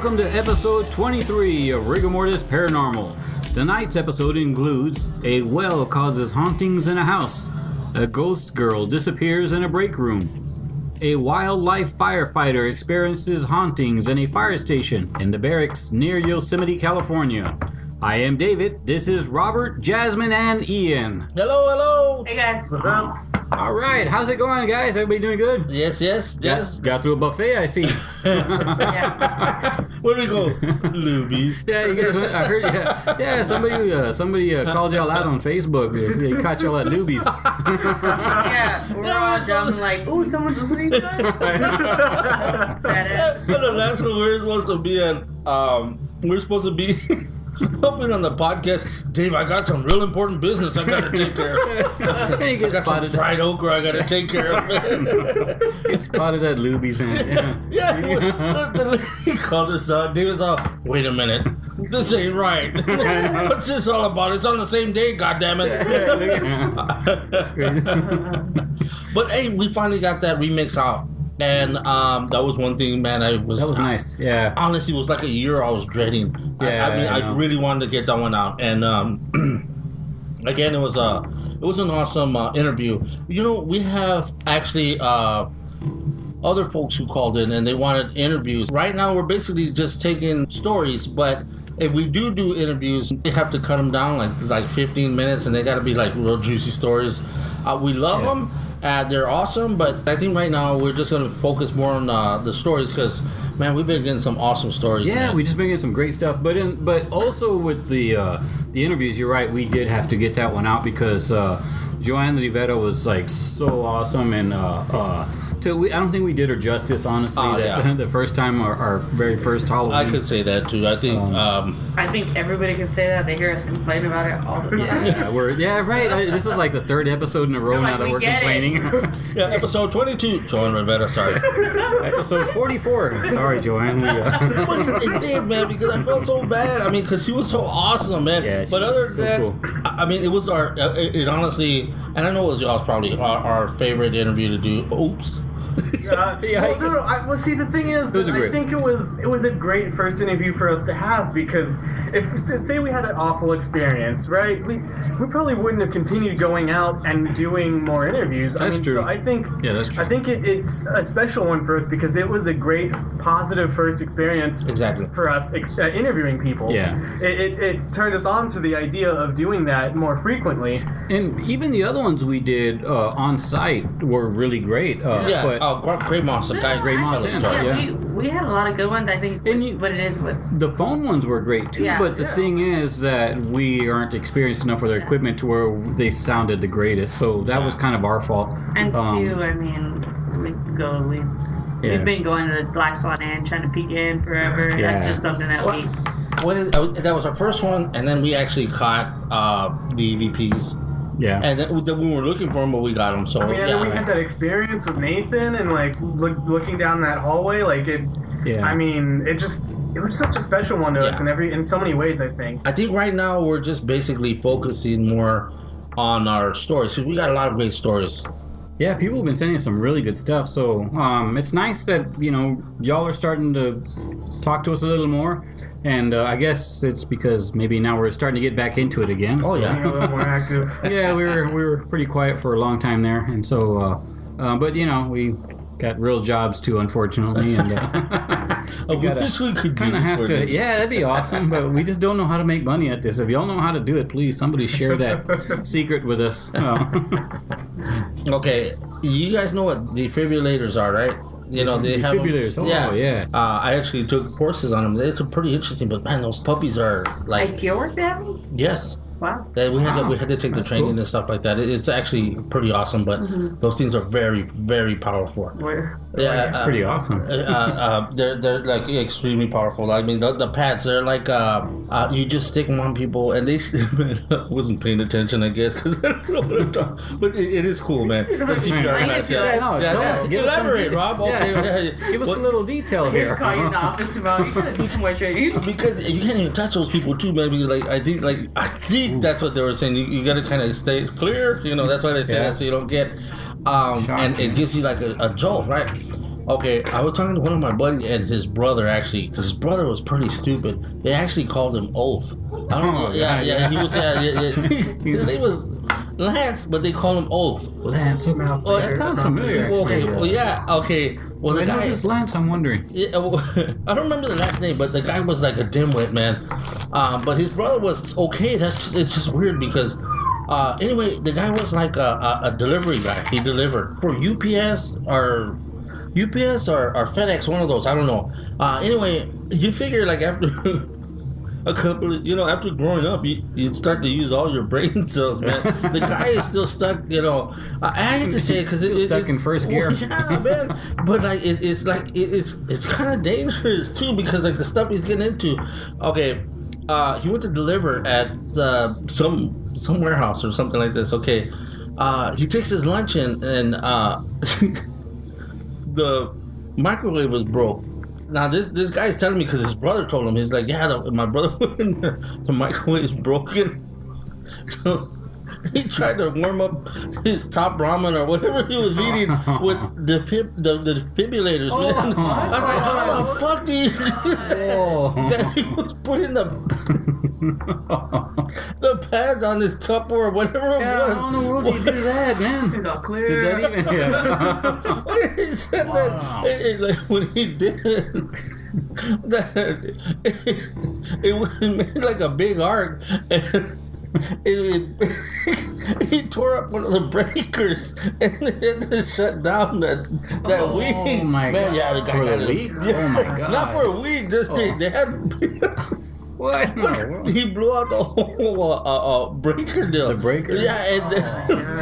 welcome to episode 23 of Rigor Mortis Paranormal. Tonight's episode includes a well causes hauntings in a house, a ghost girl disappears in a break room, a wildlife firefighter experiences hauntings in a fire station in the barracks near Yosemite, California. I am David, this is Robert, Jasmine, and Ian. Hello. Hey guys. What's up? Alright, how's it going, guys? Everybody doing good? Yes. Got through a buffet, I see. Yeah. Where do we go? Lubies. Yeah, you guys went, I heard, somebody called y'all out on Facebook. They caught y'all at Lubies. Yeah, we're all dumb like, ooh, someone's listening to us. So the last one we're supposed to be at, helping on the podcast. Dave, I got some real important business I gotta take care of. Hey, I got some fried okra I gotta take care of. Get spotted at Lubies. The lady called us out. David's all, wait a minute. This ain't right. What's this all about? It's on the same day, goddammit. That's crazy. But hey, we finally got that remix out. And that was one thing, man. That was nice, yeah. Honestly, it was like a year I was dreading. Yeah, I really wanted to get that one out. And again, it was an awesome interview. You know, we have actually other folks who called in and they wanted interviews. Right now, we're basically just taking stories, but if we do interviews, they have to cut them down like 15 minutes, and they got to be like real juicy stories. We love them. They're awesome, but I think right now we're just going to focus more on the stories because, man, we've been getting some awesome stories. Yeah, man. we just been getting some great stuff. But also with the interviews, you're right, we did have to get that one out because Joanne Rivera was like so awesome, and I don't think we did her justice, honestly. The first time, our very first Halloween. I could say that too. I think. I think everybody can say that. They hear us complain about it all the time. This is like the third episode in a row now that we're complaining. Yeah, episode 22. Joanne Rivera, sorry. Episode 44. Sorry, Joanne. It did, man, because I felt so bad. I mean, because she was so awesome, man. Yeah, but other than that, cool. I mean, it was it honestly, and I know it was y'all's probably our favorite interview to do. Oops. See, the thing is, I think it was a great first interview for us to have because if say we had an awful experience, right? We probably wouldn't have continued going out and doing more interviews. That's true. So I think that's true. I think it's a special one for us because it was a great positive first experience. Exactly. For us interviewing people. Yeah. It turned us on to the idea of doing that more frequently. And even the other ones we did on site were really great. Great monster guy, great monster story. Yeah. We had a lot of good ones. I think what it is with the phone ones were great too. But the thing is that we aren't experienced enough with our equipment to where they sounded the greatest. So that was kind of our fault. And two, I mean, we've been going to the Black Swan Inn trying to peek in forever. Yeah. That's just something that that was our first one, and then we actually caught the EVPs. Yeah. And then we were looking for them, but we got them. So we had that experience with Nathan and looking down that hallway, Yeah. I mean, it was such a special one to us in so many ways. I think right now we're just basically focusing more on our stories because we got a lot of great stories. Yeah, people have been sending us some really good stuff. So it's nice that y'all are starting to talk to us a little more. And I guess it's because maybe now we're starting to get back into it again. Oh, yeah. a little more active. Yeah, we were pretty quiet for a long time there. And so, but we got real jobs too, unfortunately. And I wish we could do this have to. Yeah, that'd be awesome. But we just don't know how to make money at this. If y'all know how to do it, please, somebody share that secret with us. Okay, you guys know what defibrillators are, right? They have defibrillators. Yeah. I actually took courses on them. It's pretty interesting, but man, those puppies are like your work, Daddy? Yes. Wow. We had to take the training and stuff like that. It's actually pretty awesome, but those things are very, very powerful. Yeah, it's pretty awesome. They're like extremely powerful. I mean, the pads, they're like you just stick them on people, and they I wasn't paying attention, I guess, because I don't know what I'm talking. But it is cool, man. The CPR class, elaborate, Rob. Okay, give us a little detail here. Call you in the office tomorrow. You gotta do some more training because you can't even touch those people too, man. Because I think that's what they were saying. You got to kind of stay clear. That's why they say that, so you don't get. And it gives you like a jolt, right? Okay, I was talking to one of my buddies and his brother actually, because his brother was pretty stupid. They actually called him Oaf. I don't know. Yeah. He was. His name was Lance, but they call him Oaf. Lance. Oh, that sounds familiar. Okay. Well, yeah. Okay. Well, the guy is Lance. I'm wondering. Yeah, I don't remember the last name, but the guy was like a dimwit, man. But his brother was okay. It's just weird because. Anyway, the guy was like a delivery guy. He delivered for UPS or FedEx, one of those. I don't know. Anyway, you figure like after a couple of, after growing up, you'd start to use all your brain cells, man. The guy is still stuck, I hate to say it because it's stuck in first gear. Yeah, man. But like it's kind of dangerous too because like the stuff he's getting into. Okay, he went to deliver at some warehouse or something like this. Okay, he takes his lunch in and the microwave was broke. Now this guy's telling me because his brother told him. He's like, yeah, my brother went in there. The microwave's broken. So he tried to warm up his top ramen or whatever he was eating with the defibrillators, man. I was like, how the fuck do you do that? That he was putting the pad on his Tupperware or whatever it was. How in the world did you do that, man? It's all clear. Did that even? Yeah. He said that like, when he did it, that it made like a big arc. And he tore up one of the breakers and they had to shut down that week. Oh my god! Yeah, the guy for got a it. week? Yeah. Oh my god! Not for a week. Just they had. What? No. He blew out the whole breaker deal. The breaker? Yeah, and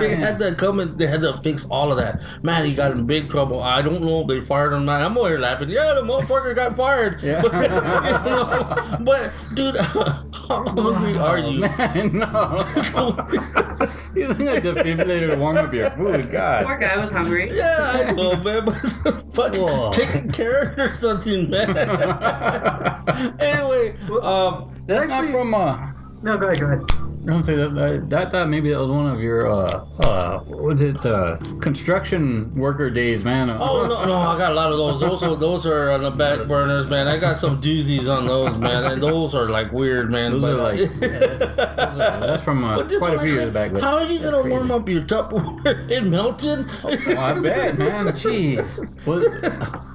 they had to come and they had to fix all of that. Man, he got in big trouble. I don't know if they fired him or not. I'm over here laughing. Yeah, the motherfucker got fired. Yeah. But dude, how hungry are you? Man, no. Using a defibrillator to warm up your food. God. Poor guy was hungry. Yeah, I know, man. But fucking taking care of it or something, man. Anyway, that's actually, not from No, go ahead. Don't say that. I thought maybe that was one of your what was it? Construction worker days, man. Oh no, I got a lot of those. Those are on the back burners, man. I got some doozies on those, man, and those are like weird, man. Those are like that's from quite a few years back. How are you gonna warm up your Tupperware? It melted. Oh, I bet, man. Jeez.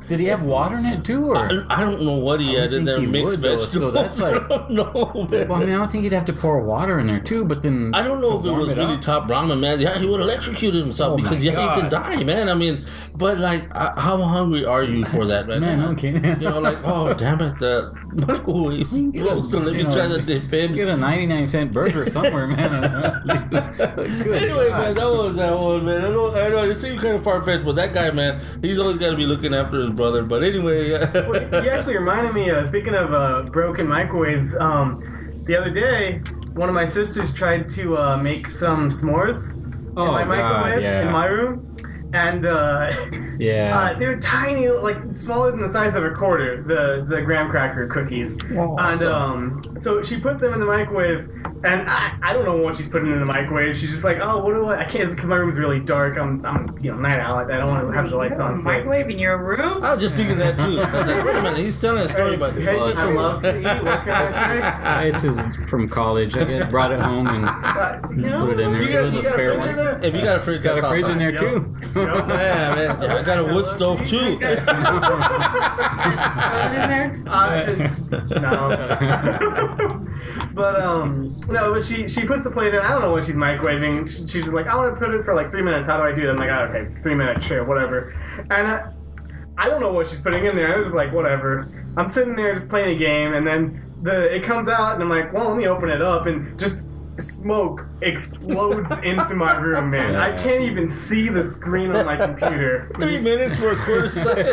Did he have water in it too, or I don't know what he had in there. Mixed vegetables. So that's like I don't know, man. Well, I mean, I don't think he'd have to pour water in there too, but then I don't know if it was really top ramen, man. Yeah, he would electrocute himself because you can die, man. I mean, but like, how hungry are you for that, man? Man, okay. Like, oh damn it, the microwave's close, so let me try to defib. Get a 99-cent burger somewhere, man. Anyway, man, that was that one, man. I know it seems kind of far fetched, but that guy, man, he's always got to be looking after his brother. But anyway, well, he actually reminded me. Speaking of broken microwaves, the other day, one of my sisters tried to make some s'mores in my microwave in my room. And they're tiny, like smaller than the size of a quarter. The graham cracker cookies. Oh, awesome. And so she put them in the microwave, and I don't know what she's putting in the microwave. She's just like, oh, what do I can't because my room's really dark. I'm night owl. I don't want to have the lights on. Microwave in your room? I was just thinking that too. Like, wait a minute, he's telling a story about. Hey, I love to eat. What can I say? It's from college. I guess brought it home and put it in there. You got a fridge in there? If you got a fridge, got a fridge in there too. Yeah, man. I got a wood stove too. No. But she puts the plate in. I don't know what she's microwaving. She's just like, I want to put it for like 3 minutes. How do I do that? I'm like, oh, okay, 3 minutes, sure, whatever. And I don't know what she's putting in there. I was like, whatever. I'm sitting there just playing a game, and then it comes out, and I'm like, well, let me open it up, and just smoke explodes into my room, man. I can't even see the screen on my computer. 3 minutes for a quarter second.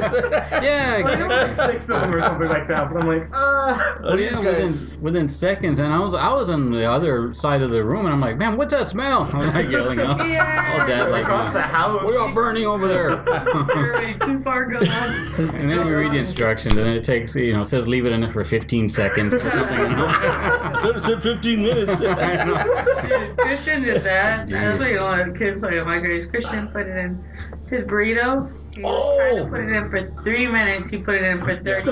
Yeah, like 6 of them or something like that. But I'm like, within seconds, and I was on the other side of the room, and I'm like, man, what's that smell? I'm like yelling out. All that, like, across the house. We're all burning over there. You're already too far gone. And then we read the instructions, and it takes, it says leave it in there for 15 seconds or something. That said 15 minutes. Dude, Christian did that. That's what you don't let kids play with my grades. Christian put it in his burrito. He was trying to put it in for 3 minutes. He put it in for 30 minutes.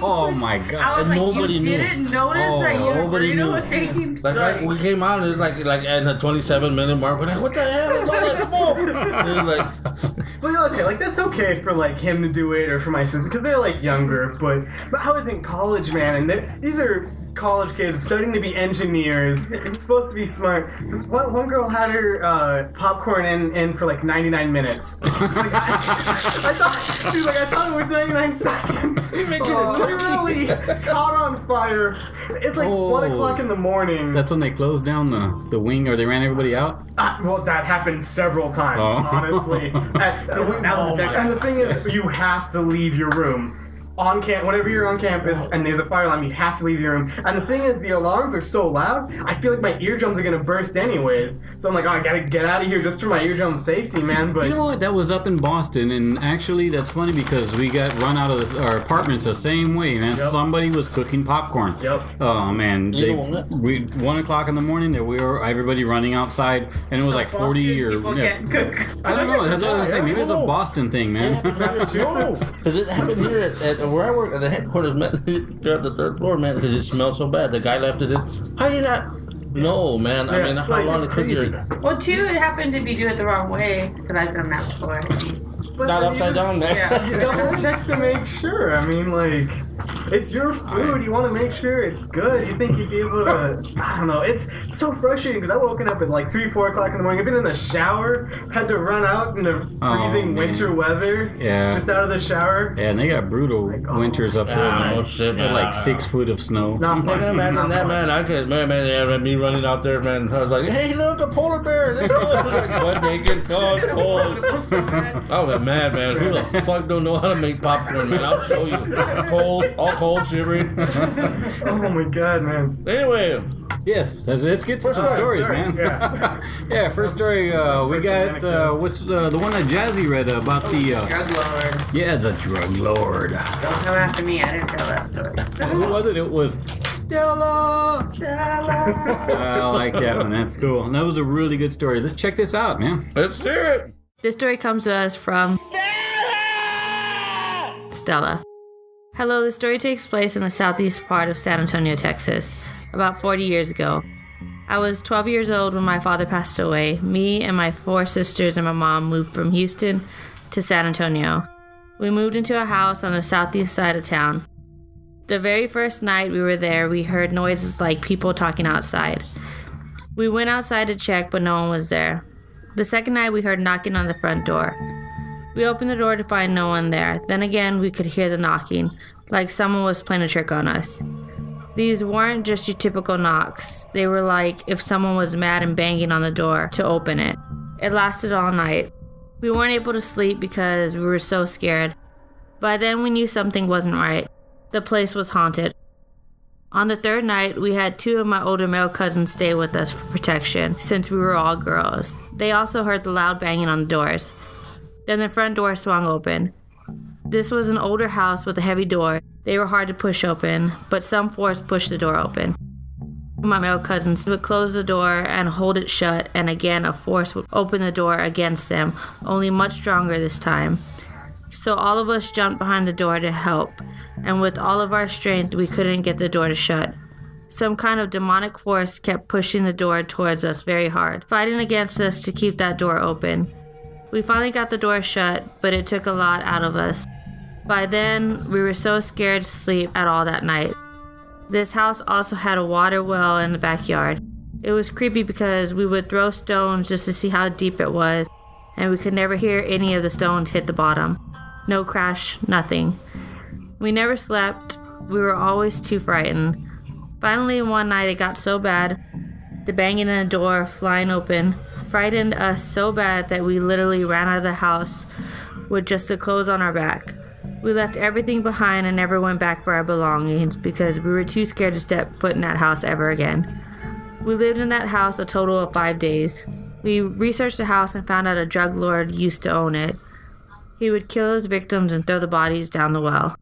Oh my god! I was And like, nobody you knew. didn't notice that your Nobody burrito knew. was taking... Like we came out and it was like at the 27-minute mark. We're like, what the hell is all that smoke? And it was like, Well, okay, like that's okay for like him to do it or for my sister because they're like younger. But I was in college, man, and these are college kids studying to be engineers, supposed to be smart. One girl had her popcorn in for like 99 minutes. Like, I thought she was like, I thought it was 99 seconds. Literally caught on fire. It's like 1 o'clock in the morning. That's when they closed down the wing, or they ran everybody out. Well, that happened several times, honestly. And the thing is, you have to leave your room. Whenever you're on campus and there's a fire alarm, you have to leave your room. And the thing is, the alarms are so loud, I feel like my eardrums are gonna burst anyways. So I'm like, I gotta get out of here just for my eardrum safety, man. But You know what? That was up in Boston, and actually, that's funny because we got run out of our apartments the same way, man. Yep. Somebody was cooking popcorn. Yep. Oh man, You know what? 1 o'clock in the morning, there we were, everybody running outside, and it was like 40 or. People can't cook. I don't know. That's what I was saying. Maybe it's a Boston thing, man. Massachusetts. because it happened here at where I work at the headquarters, man. They're at the 3rd floor, man, because it smelled so bad. The guy left it in. How you not? No, man. I mean, how like, long it's to cook crazy. it? Well, too, it happened to be do it the wrong way because I've done that before. But Not then upside down, man. Yeah. You double check to make sure. I mean, like, it's your food. You want to make sure it's good. You think you'd be able to, I don't know. It's so frustrating because I woken up at like 3, 4 o'clock in the morning. I've been in the shower, had to run out in the freezing man. winter weather. Yeah. Just out of the shower. Yeah, and they got brutal winters up there. Oh, man. shit, They had man. like 6 foot of snow. Not I fun. can imagine Not that, fun. man. I could, man, yeah, me running out there, man. I was like, hey, look, a polar bear. This one. Like, butt naked, cold, cold. I was mad, man. Who the fuck don't know how to make popcorn, man? I'll show you. Cold, all cold, shivering. Oh my god, man. Anyway, Yes, let's get to First some story, stories, man. yeah. Yeah, first story. We First got anecdotes. what's the one that Jazzy read about the Drug lord. yeah, the drug lord. Don't come after me. I didn't tell that story. Who was it? It was Stella. I like that one. That's cool. And that was a really good story. Let's check this out, man. let's hear it. This story comes to us from Stella. Hello, the story takes place in the southeast part of San Antonio, Texas, about 40 years ago. I was 12 years old when my father passed away. Me and my 4 sisters and my mom moved from Houston to San Antonio. We moved into a house on the southeast side of town. The very first night we were there, we heard noises like people talking outside. We went outside to check, but no one was there. The second night we heard knocking on the front door. We opened the door to find no one there. Then again, we could hear the knocking, like someone was playing a trick on us. These weren't just your typical knocks. They were like if someone was mad and banging on the door to open it. It lasted all night. We weren't able to sleep because we were so scared. By then, we knew something wasn't right. The place was haunted. On the 3rd night, we had 2 of my older male cousins stay with us for protection, since we were all girls. They also heard the loud banging on the doors. Then the front door swung open. This was an older house with a heavy door. They were hard to push open, but some force pushed the door open. My male cousins would close the door and hold it shut, and again a force would open the door against them, only much stronger this time. So all of us jumped behind the door to help, and with all of our strength we couldn't get the door to shut. Some kind of demonic force kept pushing the door towards us very hard, fighting against us to keep that door open. We finally got the door shut, but it took a lot out of us. By then, we were so scared to sleep at all that night. This house also had a water well in the backyard. It was creepy because we would throw stones just to see how deep it was, and we could never hear any of the stones hit the bottom. No crash, nothing. We never slept. We were always too frightened. Finally, one night it got so bad, the banging in the door flying open, frightened us so bad that we literally ran out of the house with just the clothes on our back. We left everything behind and never went back for our belongings because we were too scared to step foot in that house ever again. We lived in that house a total of 5 days. We researched the house and found out a drug lord used to own it. He would kill his victims and throw the bodies down the well.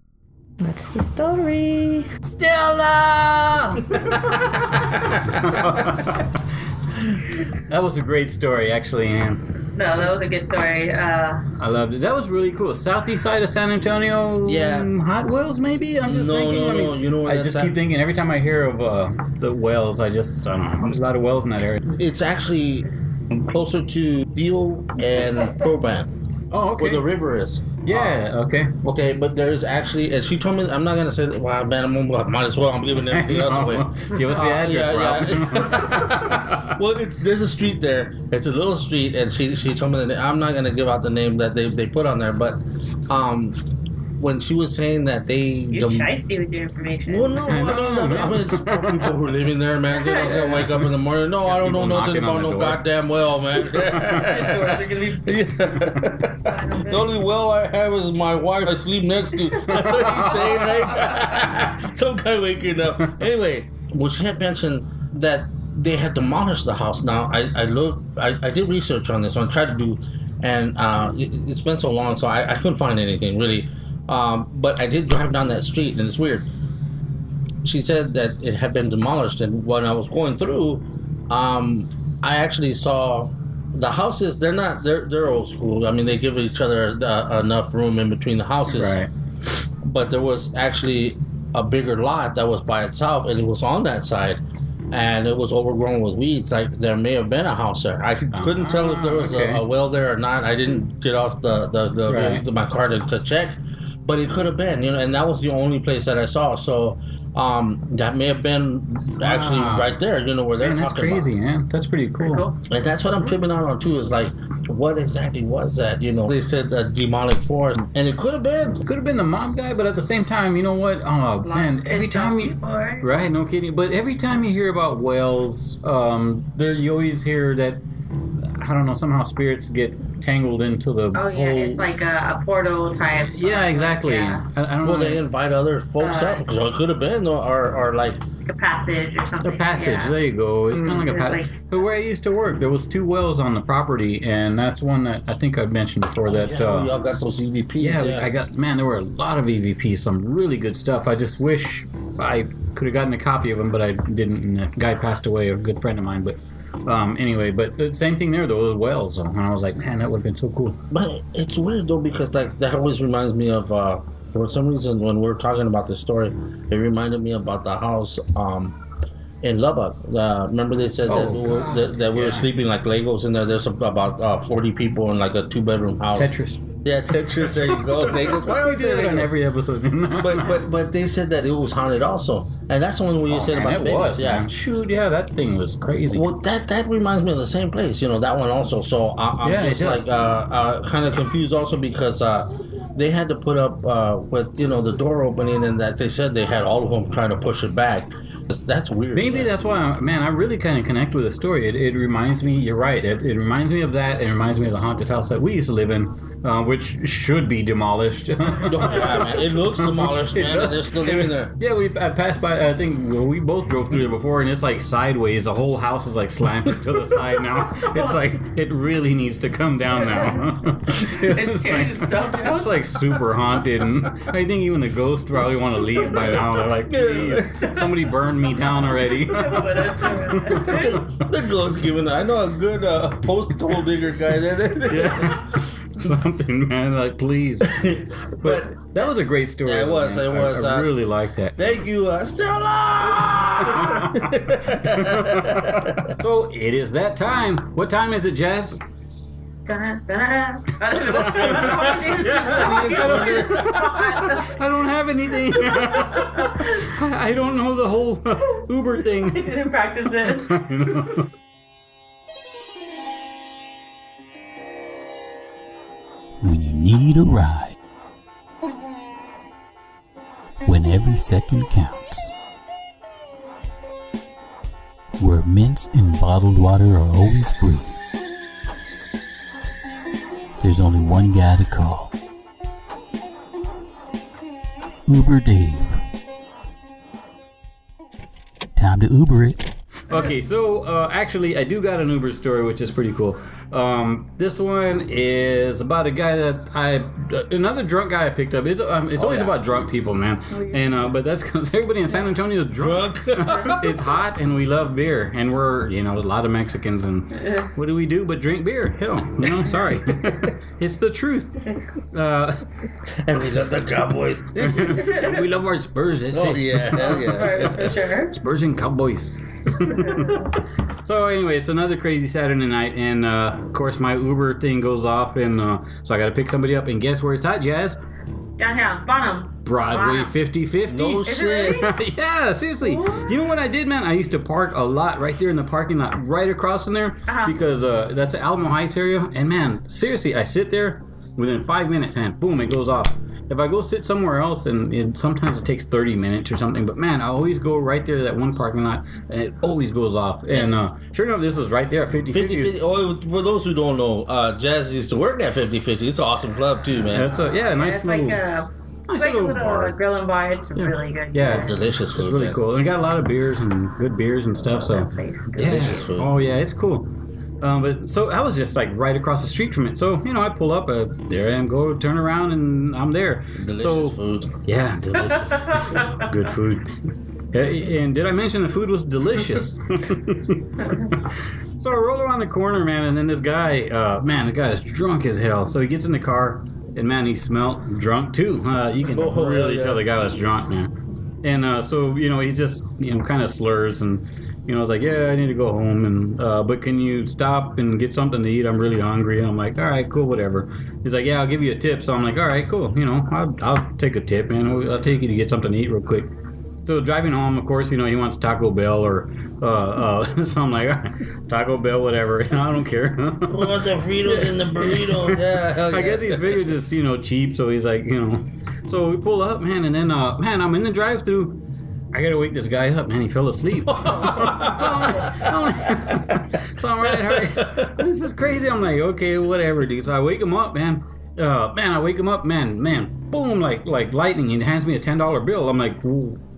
That's the story. Stella! That was a great story, actually, Ann. No, that was a good story. I loved it. That was really cool. Southeast side of San Antonio. Yeah. Hot wells, maybe. I'm just thinking. No. You know what? I just keep thinking every time I hear of the wells, I don't know. There's a lot of wells in that area. It's actually closer to Veal and Proban. Oh, okay. Where the river is. Yeah, okay. Okay, but there's actually, and she told me, I'm not going to say, well, man, might as well, I'm giving everything else away. Give us the address, Rob. Yeah. Well, there's a street there. It's a little street, and she told me that I'm not going to give out the name that they put on there, but when she was saying that you're shiesty with your information. Well, no, I mean, it's poor people who are living there, man. They don't wake up in the morning. No, I don't know nothing about no goddamn well, man. The only well I have is my wife I sleep next to. That's what he's saying, right? Some guy waking up. Anyway, well, she had mentioned that they had demolished the house. Now, I did research on this, so I tried to do, and it's been so long, so I couldn't find anything, really. But I did drive down that street, and it's weird. She said that it had been demolished, and when I was going through, I actually saw the houses. They're old school. I mean, they give each other enough room in between the houses. Right. But there was actually a bigger lot that was by itself, and it was on that side, and it was overgrown with weeds. Like there may have been a house there. I couldn't tell if there was a well there or not. I didn't get off my car to check. But it could have been, and that was the only place that I saw. So that may have been actually right there, where they're talking about. That's crazy, man. That's pretty cool. And that's what I'm tripping out on, too, is like, what exactly was that? They said the demonic force, and it could have been. It could have been the mob guy, but at the same time, you know what? Oh, man, every time you... Right, no kidding. But every time you hear about wells, you always hear that, I don't know, somehow spirits get tangled into the whole... it's like a portal type. Yeah, exactly. Yeah. I don't know. Well, they invite other folks up, because it could have been, or like a passage or something. A passage, there you go. It's kind of like a passage. But where I used to work, there was 2 wells on the property, and that's one that I think I've mentioned before. Y'all got those EVPs. Yeah, there were a lot of EVPs, some really good stuff. I just wish I could have gotten a copy of them, but I didn't, and the guy passed away, a good friend of mine, but... anyway, but the same thing there, those wells, and I was like, man, that would have been so cool. But it's weird, though, because like that always reminds me of, for some reason, when we're talking about this story, it reminded me about the house in Lubbock. Remember they said that we were sleeping like Legos in there. There's about 40 people in like a 2-bedroom house. Tetris. Yeah, Tetris. There you go. Legos. Why always say Legos? On every episode. but they said that it was haunted also, and that's the one where you said about the babies. Man. Shoot, yeah, that thing was crazy. Well, that reminds me of the same place. That one also. So I'm just like kind of confused also because they had to put up with the door opening, and that they said they had all of them trying to push it back. That's weird. Maybe that's why, I really kind of connect with the story. It reminds me, you're right, it reminds me of that. It reminds me of the haunted house that we used to live in, which should be demolished. Yeah, man. It looks demolished, man, and they're still living there. Yeah, I passed by, I think we both drove through there before, and it's like sideways. The whole house is like slanted to the side now. It's like, it really needs to come down now. It's like super haunted, and I think even the ghosts probably want to leave by now. They're like, please, somebody burn me down already. The ghost giving. I know a good post-hole digger guy there. Yeah. Something, man, like, please. But that was a great story. Yeah, it was. I really liked that. Thank you, Stella. So it is that time. What time is it, Jazz? I don't have anything. I don't know the whole Uber thing. I didn't practice this. When you need a ride, when every second counts, where mints and bottled water are always free, there's only one guy to call. Uber Dave. Time to Uber it. Okay, so actually, I do got an Uber story, which is pretty cool. This one is about a guy another drunk guy I picked up. It's always about drunk people, man. And but that's because everybody in San Antonio is drunk. It's hot, and we love beer, and we're a lot of Mexicans, and what do we do but drink beer? Hell, sorry, it's the truth. And we love the Cowboys. We love our Spurs. Oh yeah, hell yeah. For sure. Spurs and Cowboys. So anyway, it's another crazy Saturday night, and of course my Uber thing goes off, and so I got to pick somebody up, and guess where it's at, Jazz? Downtown, Bonham. Broadway 50/50. No shit. Really? Yeah, seriously. What? You know what I did, man? I used to park a lot right there in the parking lot, right across from there, because that's the Alamo Heights area, and man, seriously, I sit there, within 5 minutes, and boom, it goes off. If I go sit somewhere else, and sometimes it takes 30 minutes or something, but man, I always go right there to that one parking lot, and it always goes off. And sure enough, this was right there at 50/50. Oh, for those who don't know, Jazz used to work at 50/50. It's an awesome club too, man. That's nice It's little, like a little bar. grill and bar. It's really good. Yeah, Delicious food. it's really man. cool. They got a lot of beers and good beers and stuff. So Delicious food. Oh yeah, it's cool. But so I was just like right across the street from it. So I pull up, there I am, go turn around, and I'm there. Delicious food. Yeah, delicious, good food. And did I mention the food was delicious? So I roll around the corner, man, and then this guy, the guy is drunk as hell. So he gets in the car, and man, he smelled drunk too. You can really tell the guy was drunk, man. And so he's just kind of slurs, and I was like, yeah, I need to go home, and but can you stop and get something to eat? I'm really hungry. And I'm like, all right, cool, whatever. He's like, yeah, I'll give you a tip. So I'm like, all right, cool. I'll take a tip, man. I'll take you to get something to eat real quick. So driving home, of course, he wants Taco Bell or so I'm like, all right, Taco Bell, whatever. I don't care. I want the Fritos and the burrito. Yeah, hell yeah. I guess he's figured it's cheap. So he's like, So we pull up, man, and then man, I'm in the drive-thru. I gotta wake this guy up, man. He fell asleep. So I'm like, this is crazy. I'm like, okay, whatever, dude. So I wake him up, man. Man, boom, like lightning. He hands me a $10 bill. I'm like,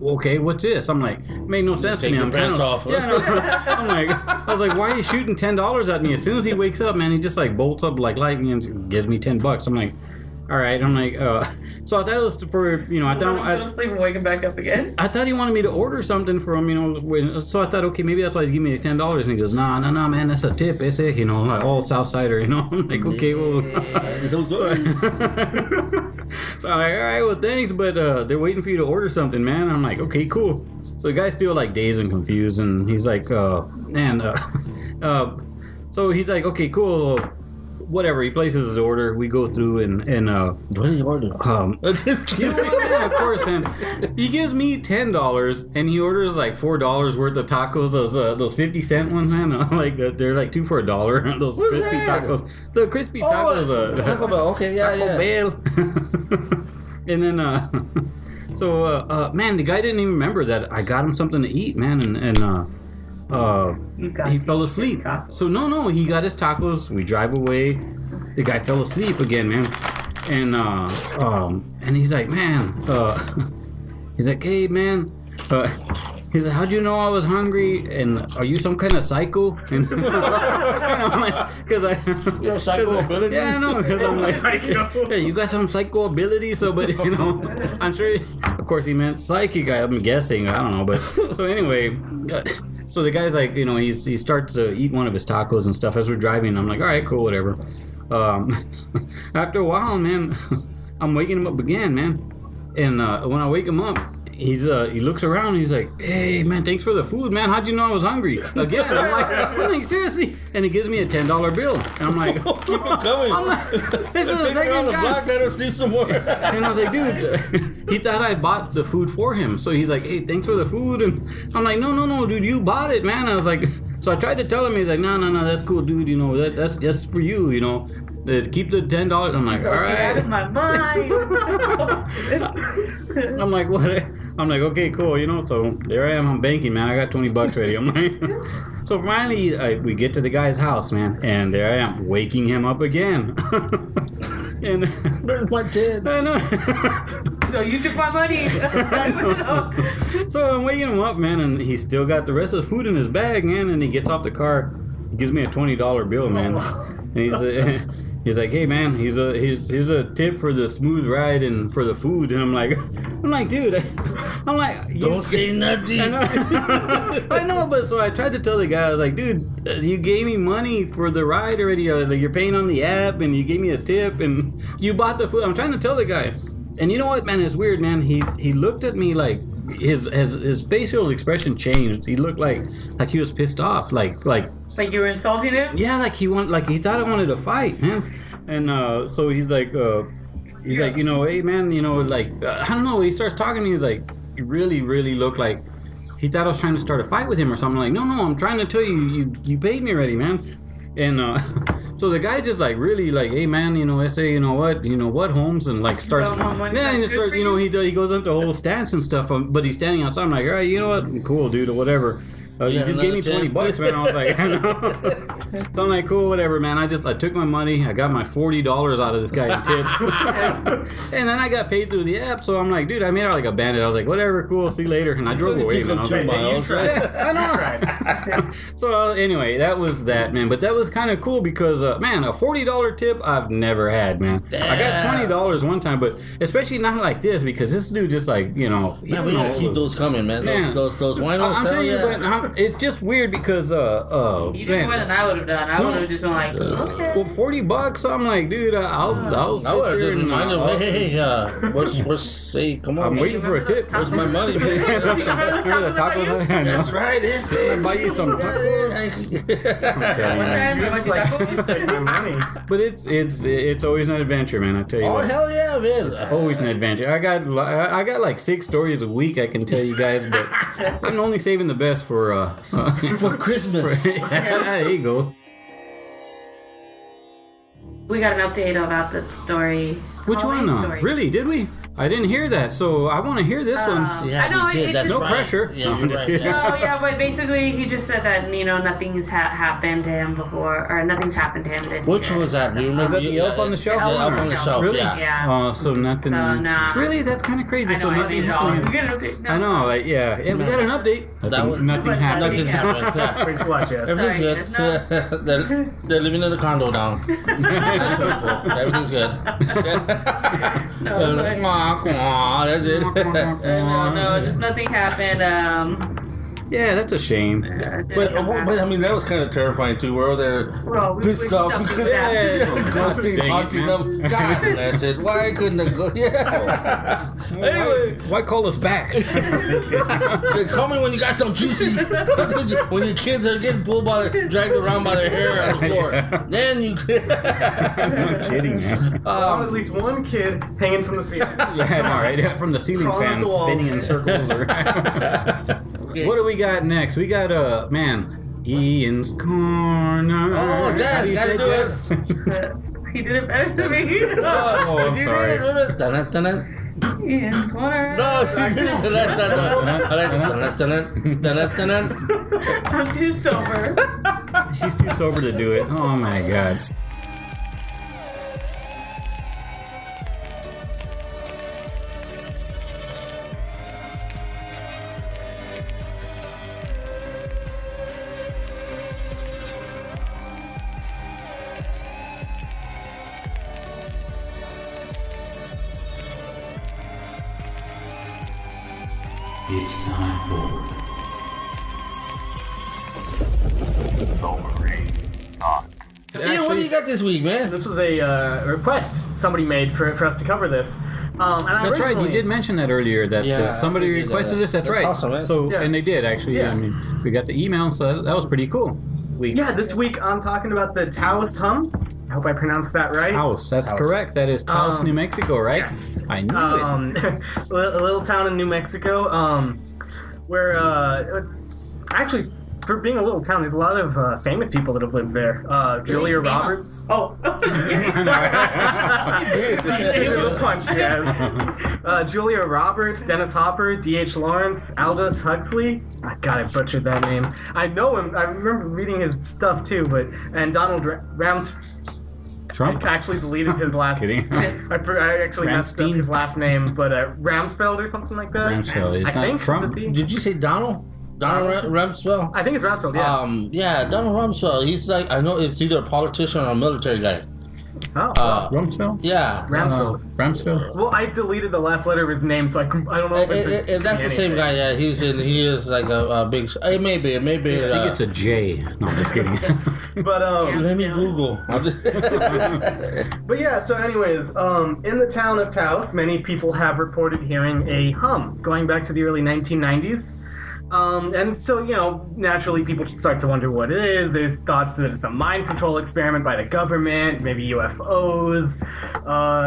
okay, what's this? I'm like, made no sense to me. I'm pants off. Yeah, I was like, why are you shooting $10 at me? As soon as he wakes up, man, he just like bolts up like lightning and gives me $10. I'm like, all right. I'm like, so I thought it was for, I thought I don't sleep and wake him back up again. I thought he wanted me to order something for him, so I thought, okay, maybe that's why he's giving me the $10. And he goes, no, man, that's a tip, ese, like all Southsider, I'm like, okay, well. So I'm like, all right, well, thanks, but they're waiting for you to order something, man. I'm like, okay, cool. So the guy's still like dazed and confused, and he's like, so he's like, okay, cool. Whatever, he places his order. We go through and what did he order? Just of course, man. He gives me $10 and he orders like $4 worth of tacos. Those 50-cent ones, man. Like they're like 2 for $1. Those What's crispy that? tacos. The crispy tacos. Taco Bell. Okay, yeah. Taco Bell. And then man, the guy didn't even remember that I got him something to eat, man, and he fell asleep. So no, he got his tacos. We drive away. The guy fell asleep again, man. And he's like, man, he's like, hey, man, he's like, how'd you know I was hungry? And are you some kind of psycho? And I'm like, because you have psycho abilities? Yeah, I know, because I'm like, yeah, you got some psycho ability. So, but I'm sure, of course, he meant psychic. I'm guessing. I don't know, but so anyway. So the guy's like, he starts to eat one of his tacos and stuff as we're driving. I'm like, all right, cool, whatever. After a while, man, I'm waking him up again, man. And when I wake him up, he looks around and he's like, hey, man, thanks for the food, man. How'd you know I was hungry? Again, I'm like, seriously? And he gives me a $10 bill. And I'm like, keep it coming. I'm like, this is the Take me around second the time. block, let us sleep some more. And I was like, dude, he thought I bought the food for him. So he's like, hey, thanks for the food. And I'm like, no, dude, you bought it, man. I was like, so I tried to tell him. He's like, no, that's cool, dude. That's just for you, keep the $10. I'm like, all right. Out of my mind. I'm like, what? I'm like, okay, cool, So there I am. I'm banking, man. I got $20 ready. I'm like, so finally, we get to the guy's house, man, and there I am, waking him up again. And Where's my 10? I know. So you took my money. So I'm waking him up, man, and he's still got the rest of the food in his bag, man. And he gets off the car, he gives me a $20 bill, man. And he's like, hey man, here's a tip for the smooth ride and for the food. And I'm like, dude, Don't say nothing. I know, but so I tried to tell the guy, I was like, dude, you gave me money for the ride already. Like, you're paying on the app, and you gave me a tip, and you bought the food. I'm trying to tell the guy, and you know what, man? It's weird, man. He looked at me like his facial expression changed. He looked like he was pissed off, like you were insulting him? yeah, like he thought I wanted to fight, man. And so he's like, like, hey man, I don't know. He starts talking to me. He's like, he really, really looked like he thought I was trying to start a fight with him or something. Like, no, I'm trying to tell you, you paid me already, man. And so the guy just like really like, hey man, I say, you know what, Holmes, and like starts, yeah, and starts, he goes into the whole stance and stuff. But he's standing outside. I'm like, all right, you know what, cool, dude, or whatever. You just gave me $20, man. I was like, I know. So I'm like, cool, whatever, man. I took my money. I got my $40 out of this guy in tips. And then I got paid through the app. So I'm like, dude, I made out like a bandit. I was like, whatever, cool, see you later. And I drove away, man. I was like, I know. So anyway, that was that, man. But that was kind of cool because, man, a $40 tip I've never had, man. Damn. I got $20 one time, but especially not like this because this dude just like, Man, we gotta keep those coming, man. Those winos, I'm telling you, but it's just weird because you did more than I would have done. I would have just been like, okay. Well, $40. I'm like, dude, I'll sit would have there just reminded him, hey, what's say? Come on, I'm waiting for a tip. Where's my money? Remember the tacos? That's right. It's it. I'll buy you some tacos. But it's always an adventure, man. I tell you. Oh what. hell yeah, man! It's always an adventure. I got like 6 stories a week I can tell you guys, but I'm only saving the best for Christmas. There you go. We got an update about the story. Which one? Really? Did we? I didn't hear that, so I want to hear this one. Yeah, I know, we did. That's no right. pressure. Yeah, no, I'm just kidding. Oh yeah, but basically he just said that nothing's happened to him before, or nothinging's happened to him this Which year. was that? Do you remember? Was that the Elf on the Shelf? The Elf on the Shelf. Really? Yeah. So nothing. So, nah. Really? That's kind of crazy. I know, So I nothing's think so. We happening. get an update. No. I know, like, yeah, we got an update. Nothing happened. Nothing happened. Yeah. Thanks a lot, Jess. Everything's Sorry, good. They're living in the condo down. That's simple. Everything's good. No, That's it. no, just nothing happened. Yeah, that's a shame. But I mean, that was kind of terrifying too. We're over there pissed off. Ghosting, haunting them. God bless it. Why couldn't I go? Yeah. Anyway, why call us back? Call me when you got some juicy. When your kids are getting dragged around by their hair on the floor. Then you. I'm kidding, man. At least one kid hanging from the ceiling. Yeah, all right. From the ceiling fan spinning in circles. What do we got next? We got Ian's Corner. Oh, Jazz, gotta do it. He did it better than me. Oh, I'm sorry. Ian's Corner. No, she did it. I'm too sober. She's too sober to do it. Oh my god. It's time for Yeah, what do you got this week, man? This was a request somebody made for us to cover this. That's right. You did mention that earlier. That somebody requested this. That's right. Awesome, man. So and they did actually. Yeah. I mean, we got the email, so that was pretty cool. This week I'm talking about the Taos Hum. I hope I pronounced that right. Taos. That's correct. That is Taos, New Mexico, right? Yes. I knew it. A little town in New Mexico, where actually, for being a little town, there's a lot of famous people that have lived there. Julia Roberts. Oh. Punch, Jazz. Julia Roberts, Dennis Hopper, D.H. Lawrence, Aldous Huxley. God, I butchered that name. I know him. I remember reading his stuff too. And Donald Rams. Trump? I actually deleted his last name. I actually messed up his last name, but Ramsfeld or something like that. Ramsfeld. It's I not think Trump. Did you say Donald? Donald Rumsfeld. I think it's Rumsfeld, yeah. Yeah, Donald Rumsfeld. He's like, I know it's either a politician or a military guy. Rumsfeld? Yeah. Rumsfeld? Well, I deleted the last letter of his name, so I don't know if that's the same guy. Yeah, he is like a big. It may be. I think it's a J. No, I'm just kidding. But let me Google. I'm just. But yeah. So, anyways, in the town of Taos, many people have reported hearing a hum going back to the early 1990s. And so, naturally people start to wonder what it is. There's thoughts that it's a mind control experiment by the government, maybe UFOs,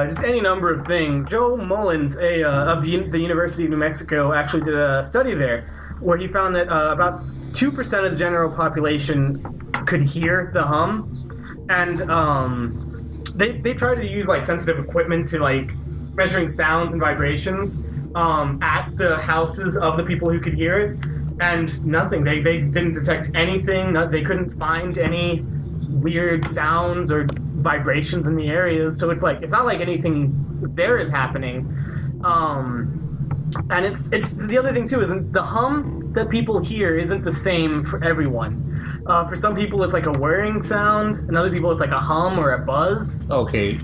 just any number of things. Joe Mullins, of the University of New Mexico, actually did a study there where he found that about 2% of the general population could hear the hum. And they tried to use like sensitive equipment to like measuring sounds and vibrations at the houses of the people who could hear it, and nothing. They didn't detect anything. They couldn't find any weird sounds or vibrations in the areas. So it's not like anything there is happening. And it's the other thing too is the hum that people hear isn't the same for everyone. For some people it's like a whirring sound, and other people it's like a hum or a buzz. Okay.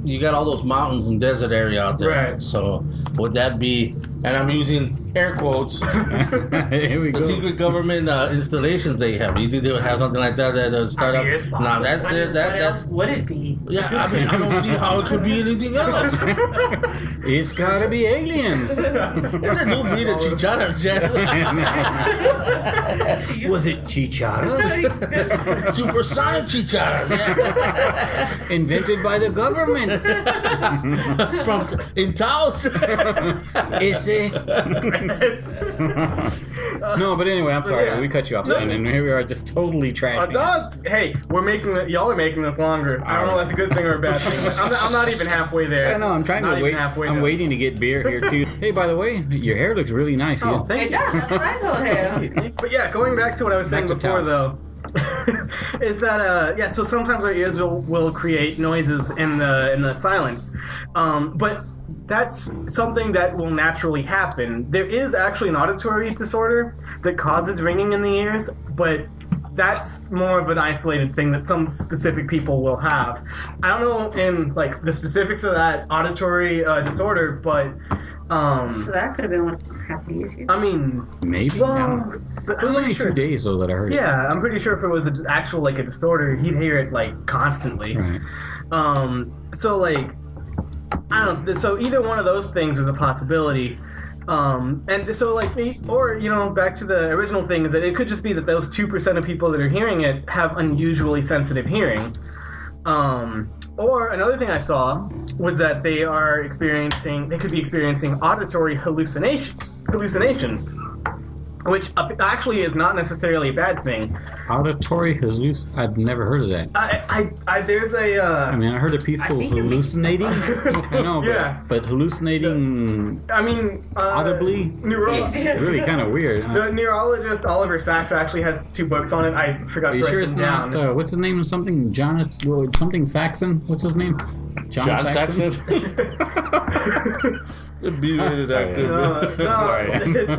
You got all those mountains and desert area out there. Right. So would that be, and I'm using air quotes, Here we the go. secret government installations they have? You think they would have something like that start up? No, that's What else would it be? Yeah, I mean, I don't see how it could be anything else. It's gotta be aliens. It's a new breed of chicharas, Jen. Was it chicharas? Supersonic chicharas. Yeah. Invented by the government. From in Taos. Is it? No, but anyway, I'm sorry. Yeah. We cut you off, and here we are just totally trashing it. Hey, y'all are making this longer. I don't know if that's a good thing or a bad thing, but I'm not even halfway there. I know, I'm trying Not to even wait. halfway I'm done. waiting to get beer here, too. Hey, by the way, your hair looks really nice. Oh, Yeah. thank It you. does. That's what I told him. But yeah, going back to what I was saying Back to before, Taos. though, is that so sometimes our ears will create noises in the silence, but that's something that will naturally happen. There is actually an auditory disorder that causes ringing in the ears, but that's more of an isolated thing that some specific people will have. I don't know in like the specifics of that auditory disorder, but So that could have been what happened to you. I mean, Maybe. well, It was only 2 days, though, that I heard it. Yeah, I'm pretty sure if it was an actual like a disorder, he'd hear it like constantly. Right. So like, I don't. So either one of those things is a possibility. And so like, or back to the original thing is that it could just be that those 2% of people that are hearing it have unusually sensitive hearing. Or another thing I saw was that they could be experiencing auditory hallucinations, which actually is not necessarily a bad thing. Auditory hallucination. I've never heard of that. There's a. I mean, I heard of people think it makes hallucinating. I know, Yeah. but hallucinating I mean, audibly neurologist. is really kind of weird. The neurologist Oliver Sacks actually has 2 books on it. I forgot Are to you write sure them it's not? down. What's his name? Something something Saxon. What's his name? John Saxon. B-rated actor. It's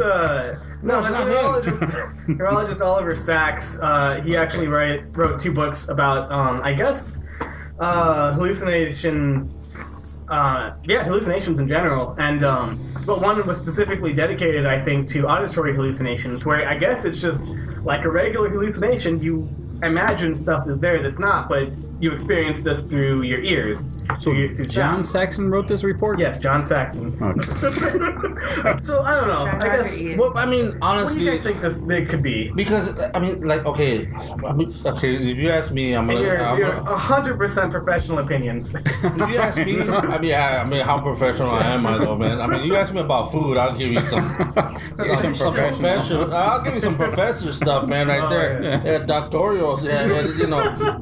No, it's not him. neurologist Oliver Sacks. He actually wrote 2 books about hallucinations in general, and but one was specifically dedicated, I think, to auditory hallucinations, where I guess it's just like a regular hallucination. You imagine stuff is there that's not, but you experience this through your ears. through John sound. Saxon wrote this report? Yes, John Saxon. Okay. So I don't know. I guess. Well, I mean, What do honestly, you guys think it could be? because I mean, like, okay, if you ask me, I'm And gonna. you're 100% professional opinions. If you ask me, I mean, how professional am I though, man? I mean, you ask me about food, I'll give you some professional. I'll give you some professor stuff, man, right there. yeah. Doctorals,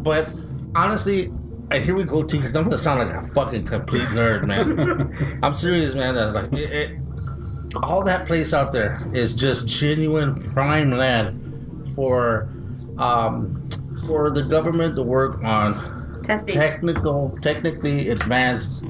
But honestly, here we go too, because I'm gonna sound like a fucking complete nerd, man. I'm serious, man. Like all that place out there is just genuine prime land for the government to work on Testing. technically advanced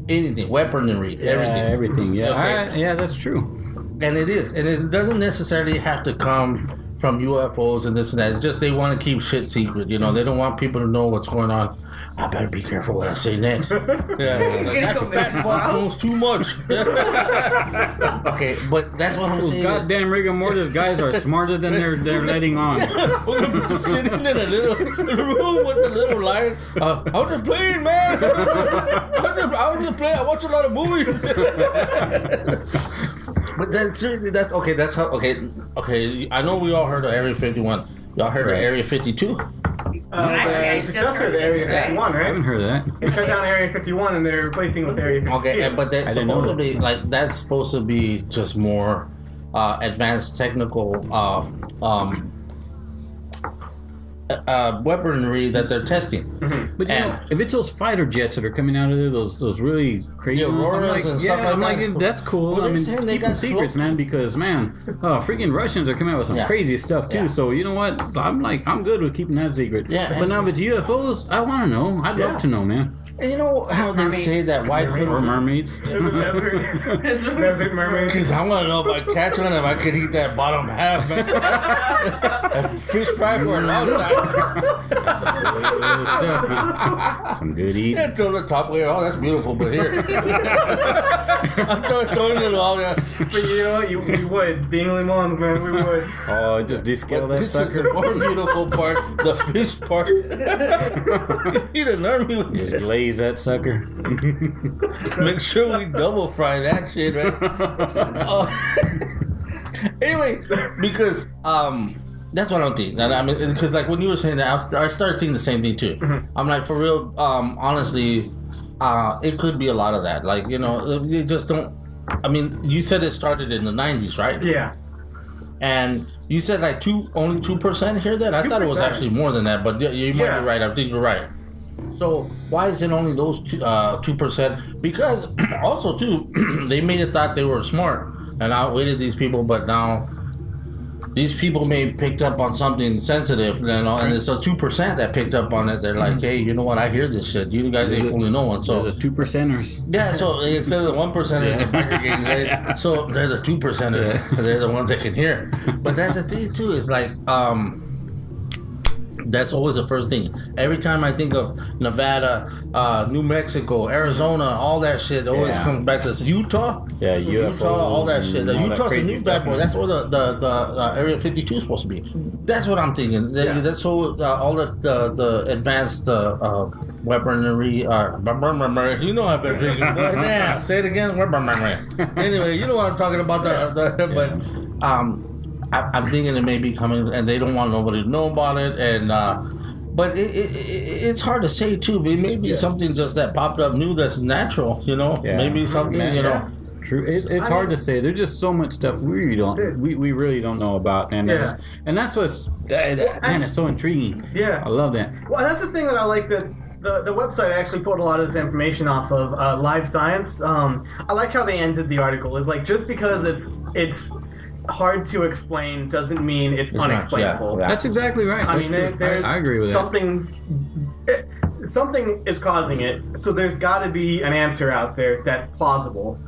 anything, weaponry, everything. Everything. Yeah. Okay. Yeah, that's true. And it is. And it doesn't necessarily have to come from UFOs and this and that. It's just they want to keep shit secret. You know, they don't want people to know what's going on. I better be careful what I say next. Yeah, that fat fuck knows too much. Okay, but that's what I'm saying. Those goddamn rigor mortis guys are smarter than they're letting on. We're sitting in a little room with a little lion. I was just playing, man. I was just playing. I watch a lot of movies. But then seriously, that's okay. That's how. Okay. I know we all heard of Area 51. Y'all heard of Area 52? The successor to Area 51, right? I haven't heard of that. They shut down Area 51 and they're replacing it with Area 52. Okay, but that supposedly, like, that's supposed to be just more advanced technical weaponry that they're testing. Mm-hmm. But you know, if it's those fighter jets that are coming out of there, those really crazy ones, I'm like, and stuff like that. That's cool. Well, I mean, keep them secrets, man, because freaking Russians are coming out with some crazy stuff too. Yeah. So you know what? I'm good with keeping that secret. Yeah. But now with UFOs, I want to know. I'd love to know, man. And you know how they say that white people... Or mermaids. Desert mermaids. Because I want to know if I catch one, if I could eat that bottom half, man. A fish fry for a long time. Some good eating. Yeah, throw the top layer. Oh, that's beautiful, but here. I'm throwing it all there. But you know what? We would. Being limons, man, we would. Oh, just descale that this sucker. This is the more beautiful part, the fish part. You didn't learn me with Just this. glaze that sucker. Make sure we double fry that shit, right? Anyway, because that's what I'm thinking. I mean, because like when you were saying that, I started thinking the same thing too. Mm-hmm. I'm like, for real, honestly, it could be a lot of that. Like, you know, they just don't. I mean, you said it started in the 90s, right? Yeah. And you said like only 2% hear that? 2%. I thought it was actually more than that, but you might be right. I think you're right. So why is it only those 2%? Because also too, they may have thought they were smart and outwitted these people, but now these people may have picked up on something sensitive, you know, and it's a 2% that picked up on it. They're like, hey, you know what? I hear this shit. You guys ain't fooling no one. So the 2%ers. Yeah. So instead of the 1%ers and biker gangs, right? So they're the 2%ers. They're the ones that can hear. But that's the thing too. Is like that's always the first thing. Every time I think of Nevada, New Mexico, Arizona, all that shit always comes back to Utah. Yeah, Utah, all that shit. Utah's a new bad boy. That's where the Area 52 is supposed to be. That's what I'm thinking. That's so all the advanced weaponry. You know I've been drinking. Damn, say it again. Anyway, you know what I'm talking about. But I'm thinking it may be coming, and they don't want nobody to know about it. And but it's hard to say too. It may be something just that popped up new that's natural. You know, maybe something. You know. True. It's hard to say. There's just so much stuff we really don't know about, and that's what's it's so intriguing. Yeah, I love that. Well, that's the thing that I like that. The website actually pulled a lot of this information off of Live Science. I like how they ended the article. It's like, just because it's hard to explain doesn't mean it's unexplainable. That's exactly right. I agree with that. Something is causing it, so there's got to be an answer out there that's plausible.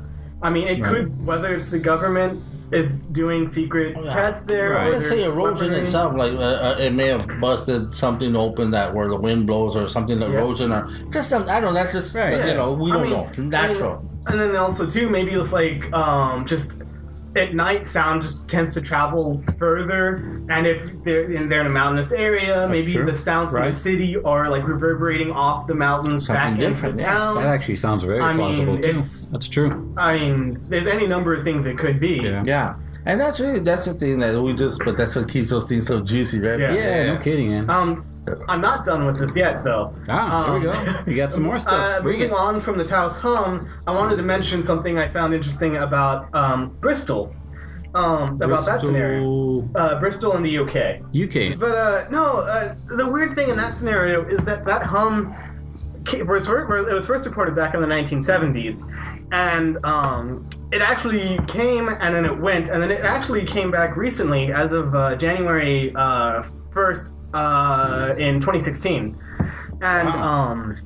I mean, it could, whether it's the government is doing secret tests there. Right. Let's say erosion itself, like it may have busted something open that where the wind blows or something, erosion or just something. I don't know. That's just we don't know. Natural. And then also too, maybe it's like just at night, sound just tends to travel further, and if they're in a mountainous area, maybe the sounds from the city are like reverberating off the mountains back into the town. That actually sounds very plausible too. That's true. I mean, there's any number of things it could be. Yeah. And that's the thing that but that's what keeps those things so juicy, right? Yeah, no kidding, man. I'm not done with this yet, though. Here we go. You got some more stuff. Moving on from the Taos Hum, I wanted to mention something I found interesting about Bristol. About that scenario. Bristol in the UK. UK. But the weird thing in that scenario is that hum it was first reported back in the 1970s, and it actually came and then it went, and then it actually came back recently as of January 1st in 2016, and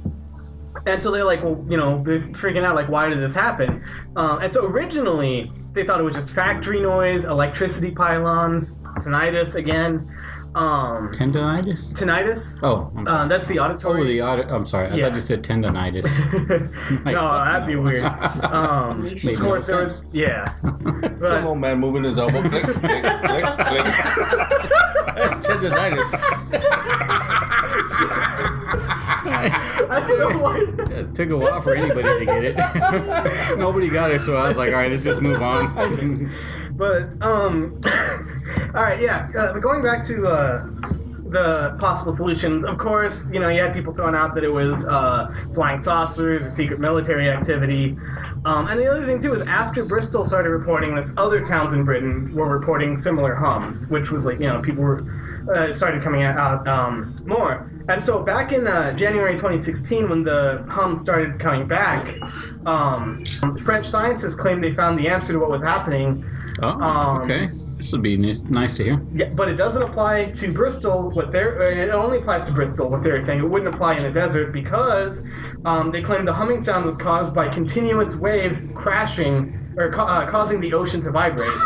so they're like, well, you know, they're freaking out, like, why did this happen? And so originally They thought it was just factory noise, electricity pylons, tinnitus again. Tendonitis? Tinnitus. Oh, I'm sorry. That's the auditory. I'm sorry. I thought you said tendonitis. No, that'd be weird. Of course, there was. Yeah. Some old man moving his elbow. Click, click, click, click. That's tendonitis. I don't know why. It took a while for anybody to get it. Nobody got it, so I was like, all right, let's just move on. But all right, yeah. Going back to the possible solutions, of course, you had people throwing out that it was flying saucers or secret military activity. And the other thing too is after Bristol started reporting this, other towns in Britain were reporting similar hums, which was like people were started coming out more. And so back in January 2016, when the hums started coming back, French scientists claimed they found the answer to what was happening. Oh, okay. This would be nice to hear. Yeah, but it doesn't apply to Bristol. It only applies to Bristol. What they're saying, it wouldn't apply in the desert because they claim the humming sound was caused by continuous waves crashing or causing the ocean to vibrate.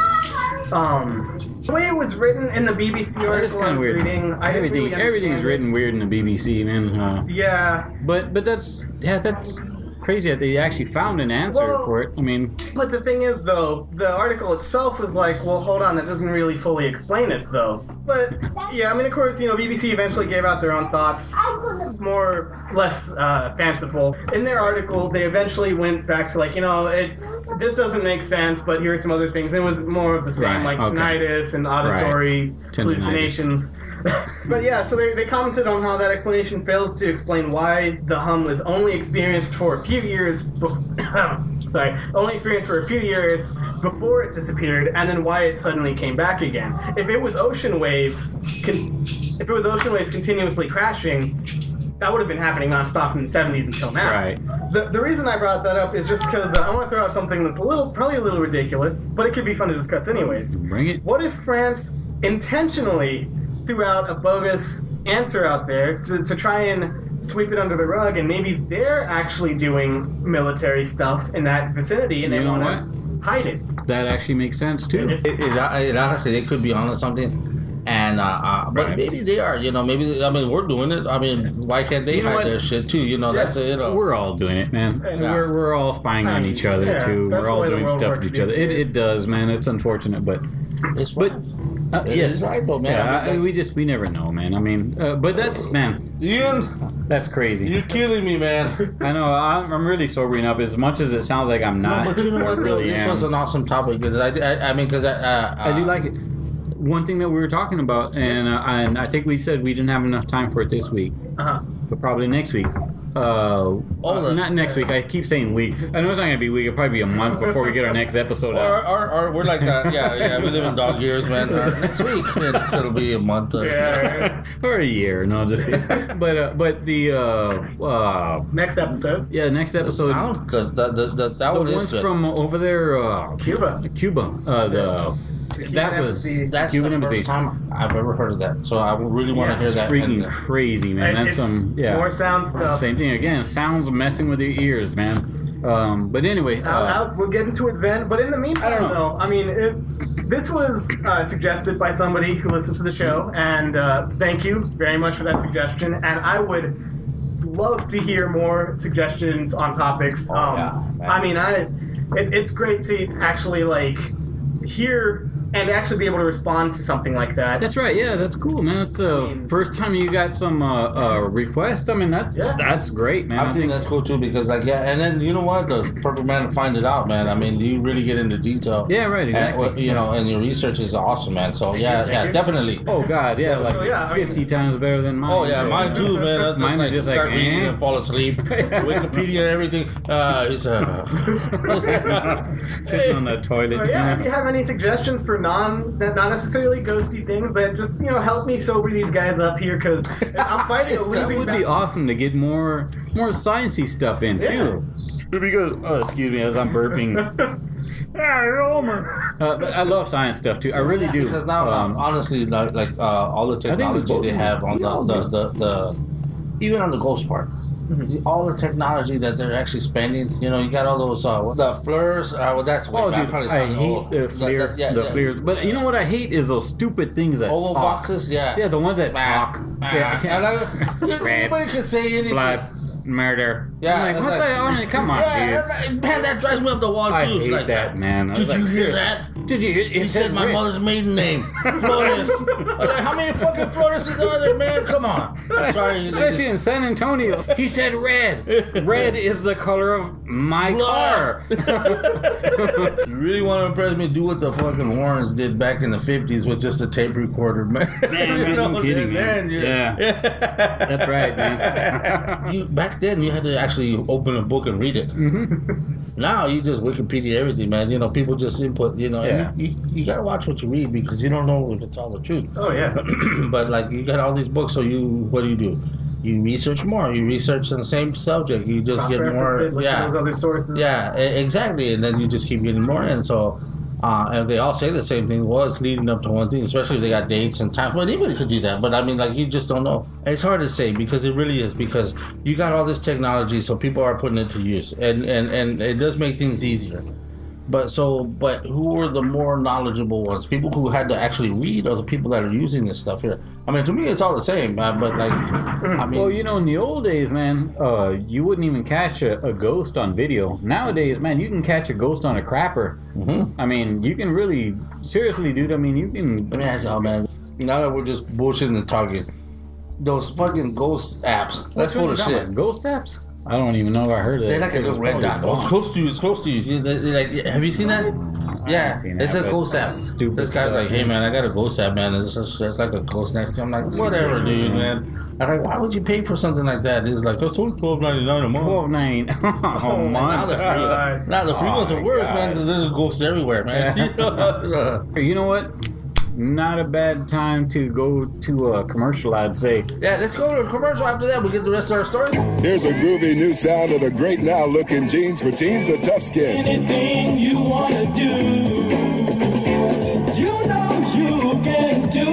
The way it was written in the BBC article I was reading, I didn't really understand everything's written weird in the BBC, man. Yeah. But that's crazy that they actually found an answer for it. I mean, but the thing is, though, the article itself was like, well, hold on, that doesn't really fully explain it, though. But yeah, I mean, of course, BBC eventually gave out their own thoughts, more or less fanciful. In their article, they eventually went back to like, this doesn't make sense, but here are some other things. And it was more of the same, tinnitus and auditory hallucinations. But yeah, so they commented on how that explanation fails to explain why the hum was only experienced for a few years before it disappeared, and then why it suddenly came back again. If it was ocean waves continuously crashing, that would have been happening nonstop from the 70s until now. Right. The reason I brought that up is just because I want to throw out something that's probably a little ridiculous, but it could be fun to discuss anyways. Bring it. What if France intentionally threw out a bogus answer out there to try and sweep it under the rug, and maybe they're actually doing military stuff in that vicinity, and they want to hide it? That actually makes sense too. It honestly, they could be onto something, and but maybe they are. Maybe we're doing it. I mean, why can't they hide their shit too? That's we're all doing it, man. Yeah. We're all spying on each other too. We're all doing stuff to each other. It does, man. It's unfortunate, but it's right. Yes, right though, man. Yeah, we never know, man. I mean, but that's Ian, that's crazy. You're killing me, man. I know. I'm really sobering up. As much as it sounds like I'm not. No, but you know what? Really this was an awesome topic. I mean, because I do like it. One thing that we were talking about, and I think we said we didn't have enough time for it this week, but probably next week. Not next week. I keep saying week. I know it's not gonna be a week. It'll probably be a month before we get our next episode out. Or we're like, we live in dog years, man. Next week, it'll be a month. Or a year. No, just kidding. But the next episode. Yeah, next episode. That one is ones good. from over there, Cuba. That's the first time I've ever heard of that. So I really want to hear that. It's freaking crazy, man. That's more sound stuff. Same thing again. Sounds messing with your ears, man. But anyway, we'll get into it then. But in the meantime, though, I mean, this was suggested by somebody who listens to the show, and thank you very much for that suggestion. And I would love to hear more suggestions on topics. I mean, it's great to actually hear and actually be able to respond to something like that. That's right. Yeah, that's cool, man. That's the first time you got some request. I mean, that's great, man. I think that's cool too because, and then you know what? The perfect man to find it out, man. I mean, you really get into detail. Yeah, right. Exactly. And your research is awesome, man. So definitely. Oh God, yeah, 50 times better than mine. Oh yeah, mine too, man. Mine is just start reading and fall asleep. Wikipedia and everything. He's sitting on the toilet. So if you have any suggestions for not necessarily ghosty things, but just help me sober these guys up here because I'm fighting a losing battle. It would be awesome to get more sciencey stuff in too. Because excuse me as I'm burping. But I love science stuff too. I really do. Because now, honestly, all the technology they have on the even on the ghost part. all the technology that they're actually spending. You know, you got all those the FLIRs. That's what dude, I hate the FLIR. The FLIRs. But you know what I hate is those stupid things that oval talk. boxes. Yeah. Yeah, the ones that talk. Anybody can say anything. Blood, murder. Yeah, I'm like, what the hell? Come on, dude. Man, that drives me up the wall too. I hate like that, man. Did you hear that? Did you hear? He said my mother's maiden name, Flores. Like, how many fucking Floreses are there, man? Come on. I'm sorry. Especially in San Antonio. He said red. Red is the color of my car. You really want to impress me? Do what the fucking Warrens did back in the 50s with just a tape recorder, man. Man, I'm kidding, man. Yeah. That's right, man. Back then, you had to actually open a book and read it. Now, you just Wikipedia everything, man. You know, people just input, you know. Yeah. You got to watch what you read because you don't know if it's all the truth. Oh, yeah. But, like, you got all these books, so what do? You research more. You research on the same subject. You just get more. Those other sources. Yeah, exactly. And then you just keep getting more. And so, and they all say the same thing. Well, it's leading up to one thing, especially if they got dates and times. Well, anybody could do that. But I mean, like, you just don't know. It's hard to say because it really is because you got all this technology, so people are putting it to use, and it does make things easier. But who are the more knowledgeable ones? People who had to actually read, or the people that are using this stuff here? I mean, to me, it's all the same. But like, I mean, well, you know, in the old days, man, you wouldn't even catch a ghost on video. Nowadays, man, you can catch a ghost on a crapper. I mean, you can really seriously, dude. I mean, you can. Let me ask y'all, man. Now that we're just bullshitting and talking, those fucking ghost apps. That's full of shit. Ghost apps? I don't even know if I heard of it. They're like a little red dot. Oh, it's close to you. It's close to you. Like, have you seen that? Yeah, it's a ghost app. Stupid. This guy's like, hey man, I got a ghost app, man. It's like a ghost next to you. I'm like, whatever, dude, man. I'm like, why would you pay for something like that? He's like, it's only $12.99 a month. $12.99 a month. Now the free ones are worse, man, because there's a ghost everywhere, man. You know what? Not a bad time to go to a commercial, I'd say. Yeah, let's go to a commercial. After that, we'll get the rest of our story. Here's a groovy new sound of the great now looking jeans for teens, the Tough Skins. Anything you want to do, you know you can do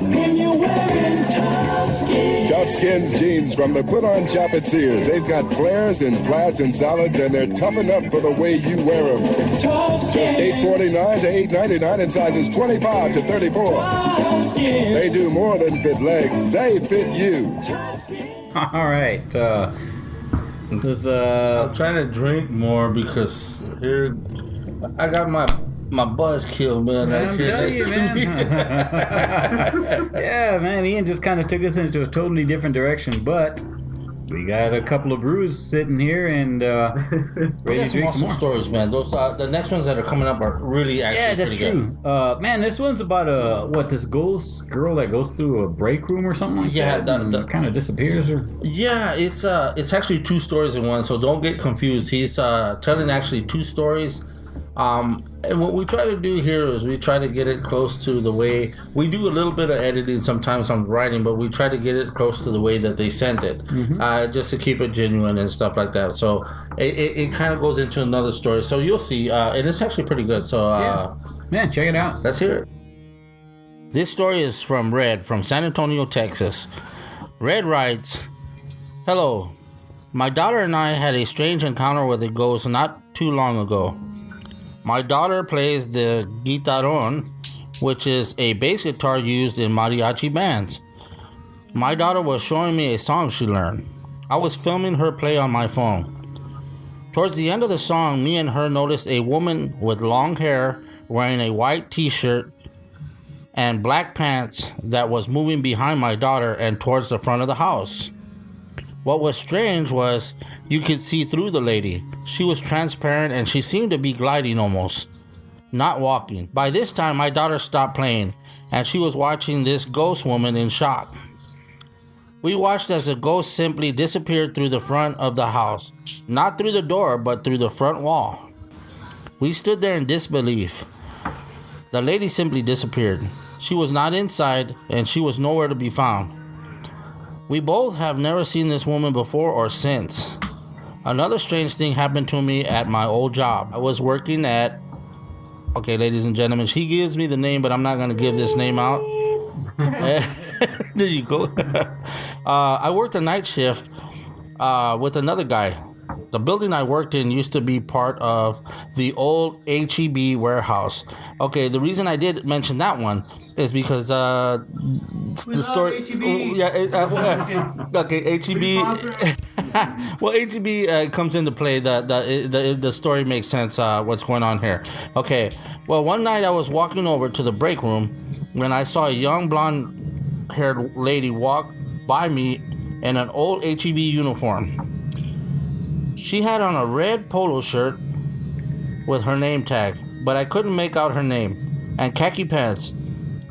when you're wearing Tough Skins. Tough Skins jeans from the Put On Shop at Sears. They've got flares and plaids and solids, and they're tough enough for the way you wear them. Tough Skins. Just $8.49 to $8.99 in sizes 25 to 34. Tough Skins. They do more than fit legs. They fit you. All right. I'm trying to drink more because here I got my buzz killed, man. I'm telling you, man. Yeah, man. Ian just kind of took us into a totally different direction, but we got a couple of brews sitting here and ready to drink some more stories, man. Those the next ones that are coming up are really actually pretty true. Good. Man, this one's about this ghost girl that goes through a break room or something like that. Yeah, kind of disappears. Or yeah, it's actually two stories in one, so don't get confused. He's telling actually two stories. And what we try to do here is we try to get it close to the way we do a little bit of editing sometimes on writing, but we try to get it close to the way that they sent it, just to keep it genuine and stuff like that. So it kind of goes into another story. So you'll see, and it's actually pretty good. So yeah, check it out. Let's hear it. This story is from Red from San Antonio, Texas. Red writes, "Hello, my daughter and I had a strange encounter with a ghost not too long ago. My daughter plays the guitarrón, which is a bass guitar used in mariachi bands. My daughter was showing me a song she learned. I was filming her play on my phone. Towards the end of the song, me and her noticed a woman with long hair wearing a white t-shirt and black pants that was moving behind my daughter and towards the front of the house. What was strange was you could see through the lady. She was transparent and she seemed to be gliding almost, not walking. By this time, my daughter stopped playing and she was watching this ghost woman in shock. We watched as the ghost simply disappeared through the front of the house, not through the door, but through the front wall. We stood there in disbelief. The lady simply disappeared. She was not inside and she was nowhere to be found. We both have never seen this woman before or since. Another strange thing happened to me at my old job. I was working at... Okay, ladies and gentlemen, she gives me the name, but I'm not going to give this name out. There you go. I worked a night shift with another guy. The building I worked in used to be part of the old H-E-B warehouse. Okay, the reason I did mention that one is because the story. Okay, H-E-B. Well, H-E-B comes into play. The story makes sense. What's going on here? Okay. Well, one night I was walking over to the break room when I saw a young blonde-haired lady walk by me in an old H-E-B uniform. She had on a red polo shirt with her name tag, but I couldn't make out her name, and khaki pants.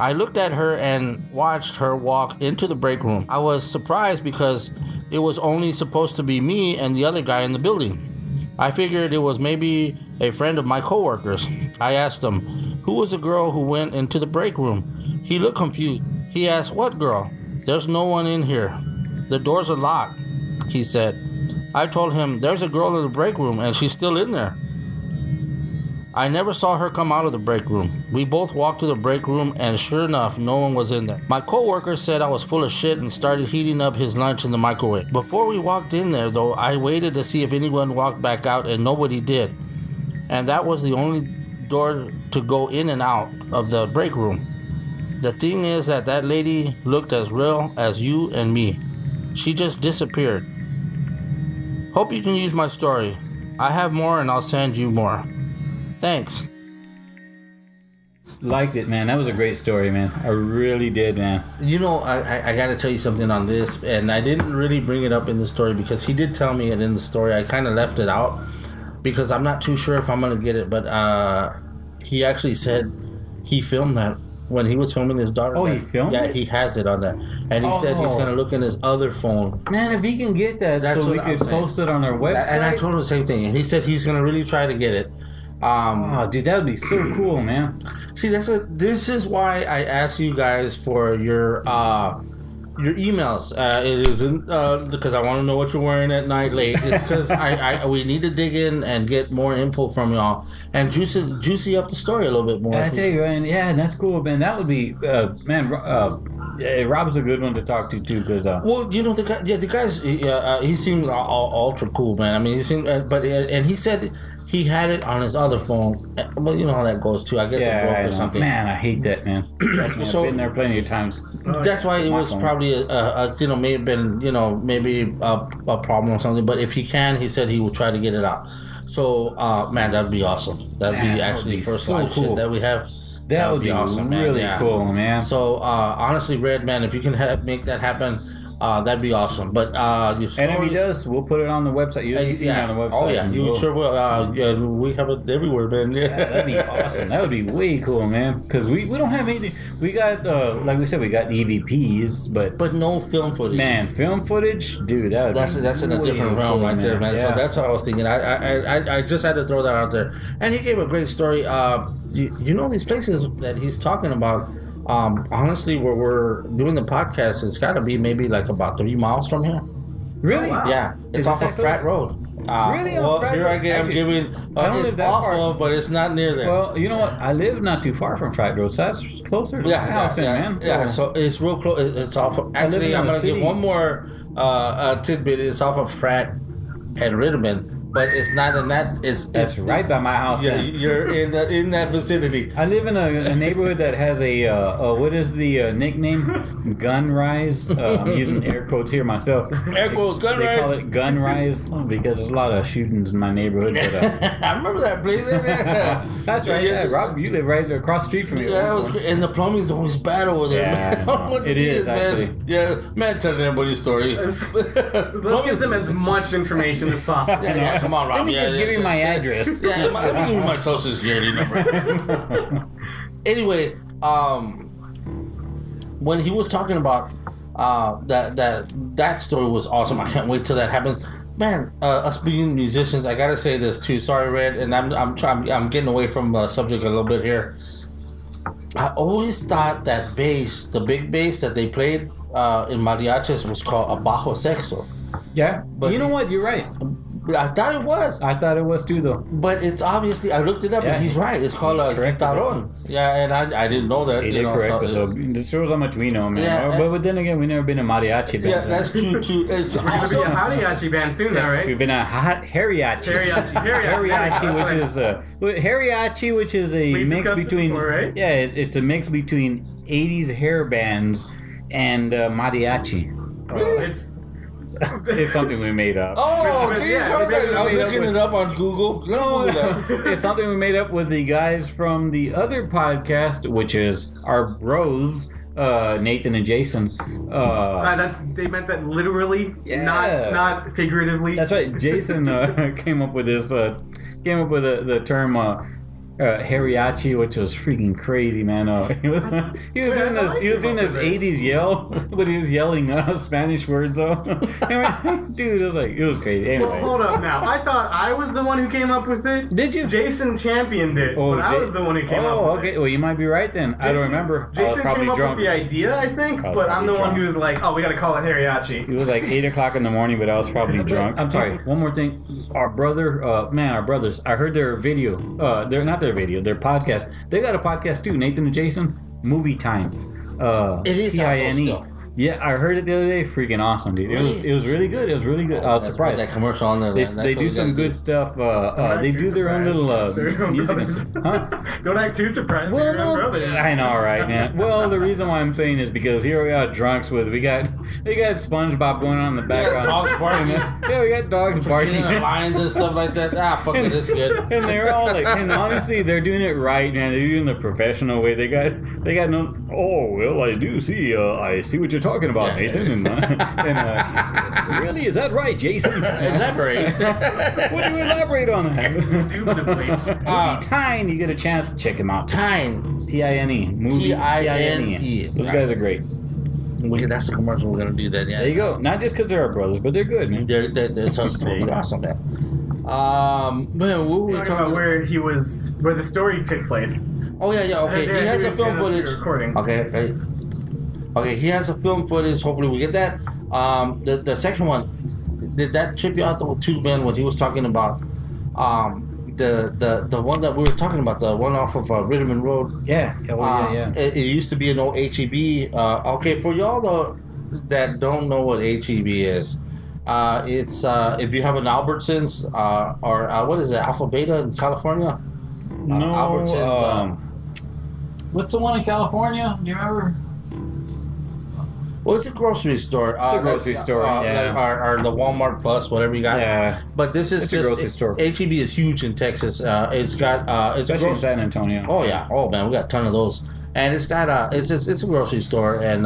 I looked at her and watched her walk into the break room. I was surprised because it was only supposed to be me and the other guy in the building. I figured it was maybe a friend of my coworkers. I asked him, who was the girl who went into the break room? He looked confused. He asked, what girl? There's no one in here. The doors are locked, he said. I told him, there's a girl in the break room and she's still in there. I never saw her come out of the break room. We both walked to the break room and sure enough, no one was in there. My coworker said I was full of shit and started heating up his lunch in the microwave. Before we walked in there though, I waited to see if anyone walked back out and nobody did. And that was the only door to go in and out of the break room. The thing is that lady looked as real as you and me. She just disappeared. Hope you can use my story. I have more and I'll send you more. Thanks. Liked it, man. That was a great story, man. I really did, man. You know, I got to tell you something on this, and I didn't really bring it up in the story because he did tell me it in the story. I kind of left it out because I'm not too sure if I'm going to get it, but he actually said he filmed that when he was filming his daughter. Oh, he filmed it? Yeah, he has it on there. And he said he's going to look in his other phone. Man, if he can get that, That's so we what I'm could saying. post it on our website. And I told him the same thing. And he said he's going to really try to get it. Oh, dude, that would be so cool, man. See, this is why I asked you guys for your emails. It isn't because I want to know what you're wearing at night late. It's because we need to dig in and get more info from y'all and juicy up the story a little bit more. I tell you, man, yeah, that's cool, man. That would be, yeah, Rob's a good one to talk to too, because well, you know, the guys, he seemed ultra cool, man. I mean, he seemed, and he said he had it on his other phone. Well, you know how that goes too. I guess it broke or something. Man, I hate that, man. Trust me, So- I've been there plenty of times. That's why it was probably may have been maybe a problem or something. But if he can, he said he will try to get it out. So man, that'd be awesome. That'd Man, be that actually would be first so live cool. shit that we have. That would be awesome, man. really Yeah. cool, man. So honestly, Red man, if you can make that happen, that'd be awesome. But your stories, And if he does, we'll put it on the website. You'll see it on the website. Oh yeah, you sure will. Yeah, we have it everywhere, man. Yeah, that'd be awesome. That would be way cool, man. Because we don't have anything. We got, like we said, we got EVPs, but no film footage. man, film footage, dude, That's in a way different realm cool, right there, man. Yeah. So that's what I was thinking. I just had to throw that out there. And he gave a great story. You know these places that he's talking about. Honestly, where we're doing the podcast, it's got to be maybe like about 3 miles from here. Really? wow. Yeah, it's Is it off that of Frat close? Road. Really? Well, On Frat here Road? I am Actually, giving. I don't It's live that off far. of, but it's not near there. Well, you know what? I live not too far from Frat Road, so that's closer to my house, man. Yeah, so it's real close. It's off of. I live Actually, in I'm the gonna give city. one more tidbit. It's off of Frat and Ritterman, but it's not in that. That's right by my house. Yeah, then. you're in that vicinity. I live in a neighborhood that has a what is the nickname? Gun Rise. I'm using air quotes here myself. Air quotes, Gun They Rise. call it Gun Rise because there's a lot of shootings in my neighborhood. But, I remember that place. that's right. Yeah, Rob, you live right across the street from me. Yeah, it was, and the plumbing's always bad over there, Yeah, man. What it is, man. actually. Yeah, man, tell everybody's story. Let's give them as much information as possible. Yeah, come on, Rob. Let me just give you my address. Yeah, let me give you my social security number. Anyway, when he was talking about that story was awesome. I can't wait till that happens. Man, us being musicians, I gotta say this too. Sorry, Red, and I'm getting away from the subject a little bit here. I always thought that bass, the big bass that they played in mariachis, was called a bajo sexto. Yeah, But you know what? You're right. I thought it was. I thought it was too, though. But it's obviously, I looked it up, Yeah. and he's right. It's called Guitarón. Yeah, and I didn't know that. He did correct us. So this shows how much we know, man. Yeah, but then again, we've never been a mariachi band. Yeah, that's true, too. It's We're gonna be also... a mariachi band soon, though, right? We've been a hariachi. Hariachi, which is a We've mix discussed it between before, right? Yeah, it's a mix between 80s hair bands and mariachi. It's something we made up. Oh, okay. Yeah, I was we looking it up on Google. No, it's something we made up with the guys from the other podcast, which is our bros, Nathan and Jason. They meant that literally, Yeah. not figuratively. That's right. Jason came up with this. Came up with the term hariachi, which was freaking crazy, man. He was doing this 80s yell, but he was yelling Spanish words though. Dude, it was crazy. Anyway. Well, hold up now. I thought I was the one who came up with it. Did you? Jason championed it, but I was the one who came up with it. Okay. Well, you might be right then. I don't remember. I was Jason probably came up drunk. with the idea, I think, but I'm the one who was like, oh, we gotta call it hariachi. It was like 8 o'clock in the morning, but I was probably drunk. I'm sorry. One more thing. Our brothers. I heard their video. Their podcast. They got a podcast too. Nathan and Jason. Movie Time. It is TINE. Yeah, I heard it the other day. Freaking awesome, dude. It was really good. It was really good. I was surprised. That commercial on there. They do some good stuff. They do their own little music. Huh? Don't act too surprised. Well, They're your brothers. I know, right, man. Well, the reason why I'm saying is because here we are, drunks with they got SpongeBob going on in the background. Dogs barking. Yeah, we got dogs barking. Lions and stuff like that. Fuck it, it's good. And they're all like, and honestly, they're doing it right, man. They're doing the professional way. They got no. Oh well, I do see. I see what you're talking about, Nathan. Really, is that right, Jason? Elaborate. Would you elaborate on that? Indubitably. Tine, you get a chance to check him out. Tine. TINE. Movie TINE. Those guys are great. That's the commercial we're gonna do. That. Yeah. There you go. Not just because they're our brothers, but they're good, man. They're totally awesome, man. Man, what were we Talking about where the story took place. Oh yeah. Okay, he has a film footage. Recording. Okay, he has a film footage. Hopefully we get that. The second one, did that trip you out too, man? When he was talking about the one that we were talking about, the one off of Ritterman Road. Yeah. Yeah. It used to be an old HEB. Okay, for y'all that don't know what HEB is, it's if you have an Albertsons or what is it, Alpha Beta in California? No. Albertsons. What's the one in California? Do you remember? Well, it's a grocery store. It's a grocery store, yeah. Or the Walmart Plus, whatever you got. Yeah. But this is It's just a grocery store. HEB is huge in Texas. It's got Especially in San Antonio. Oh yeah. Oh man, we got a ton of those. And it's got it's a grocery store, and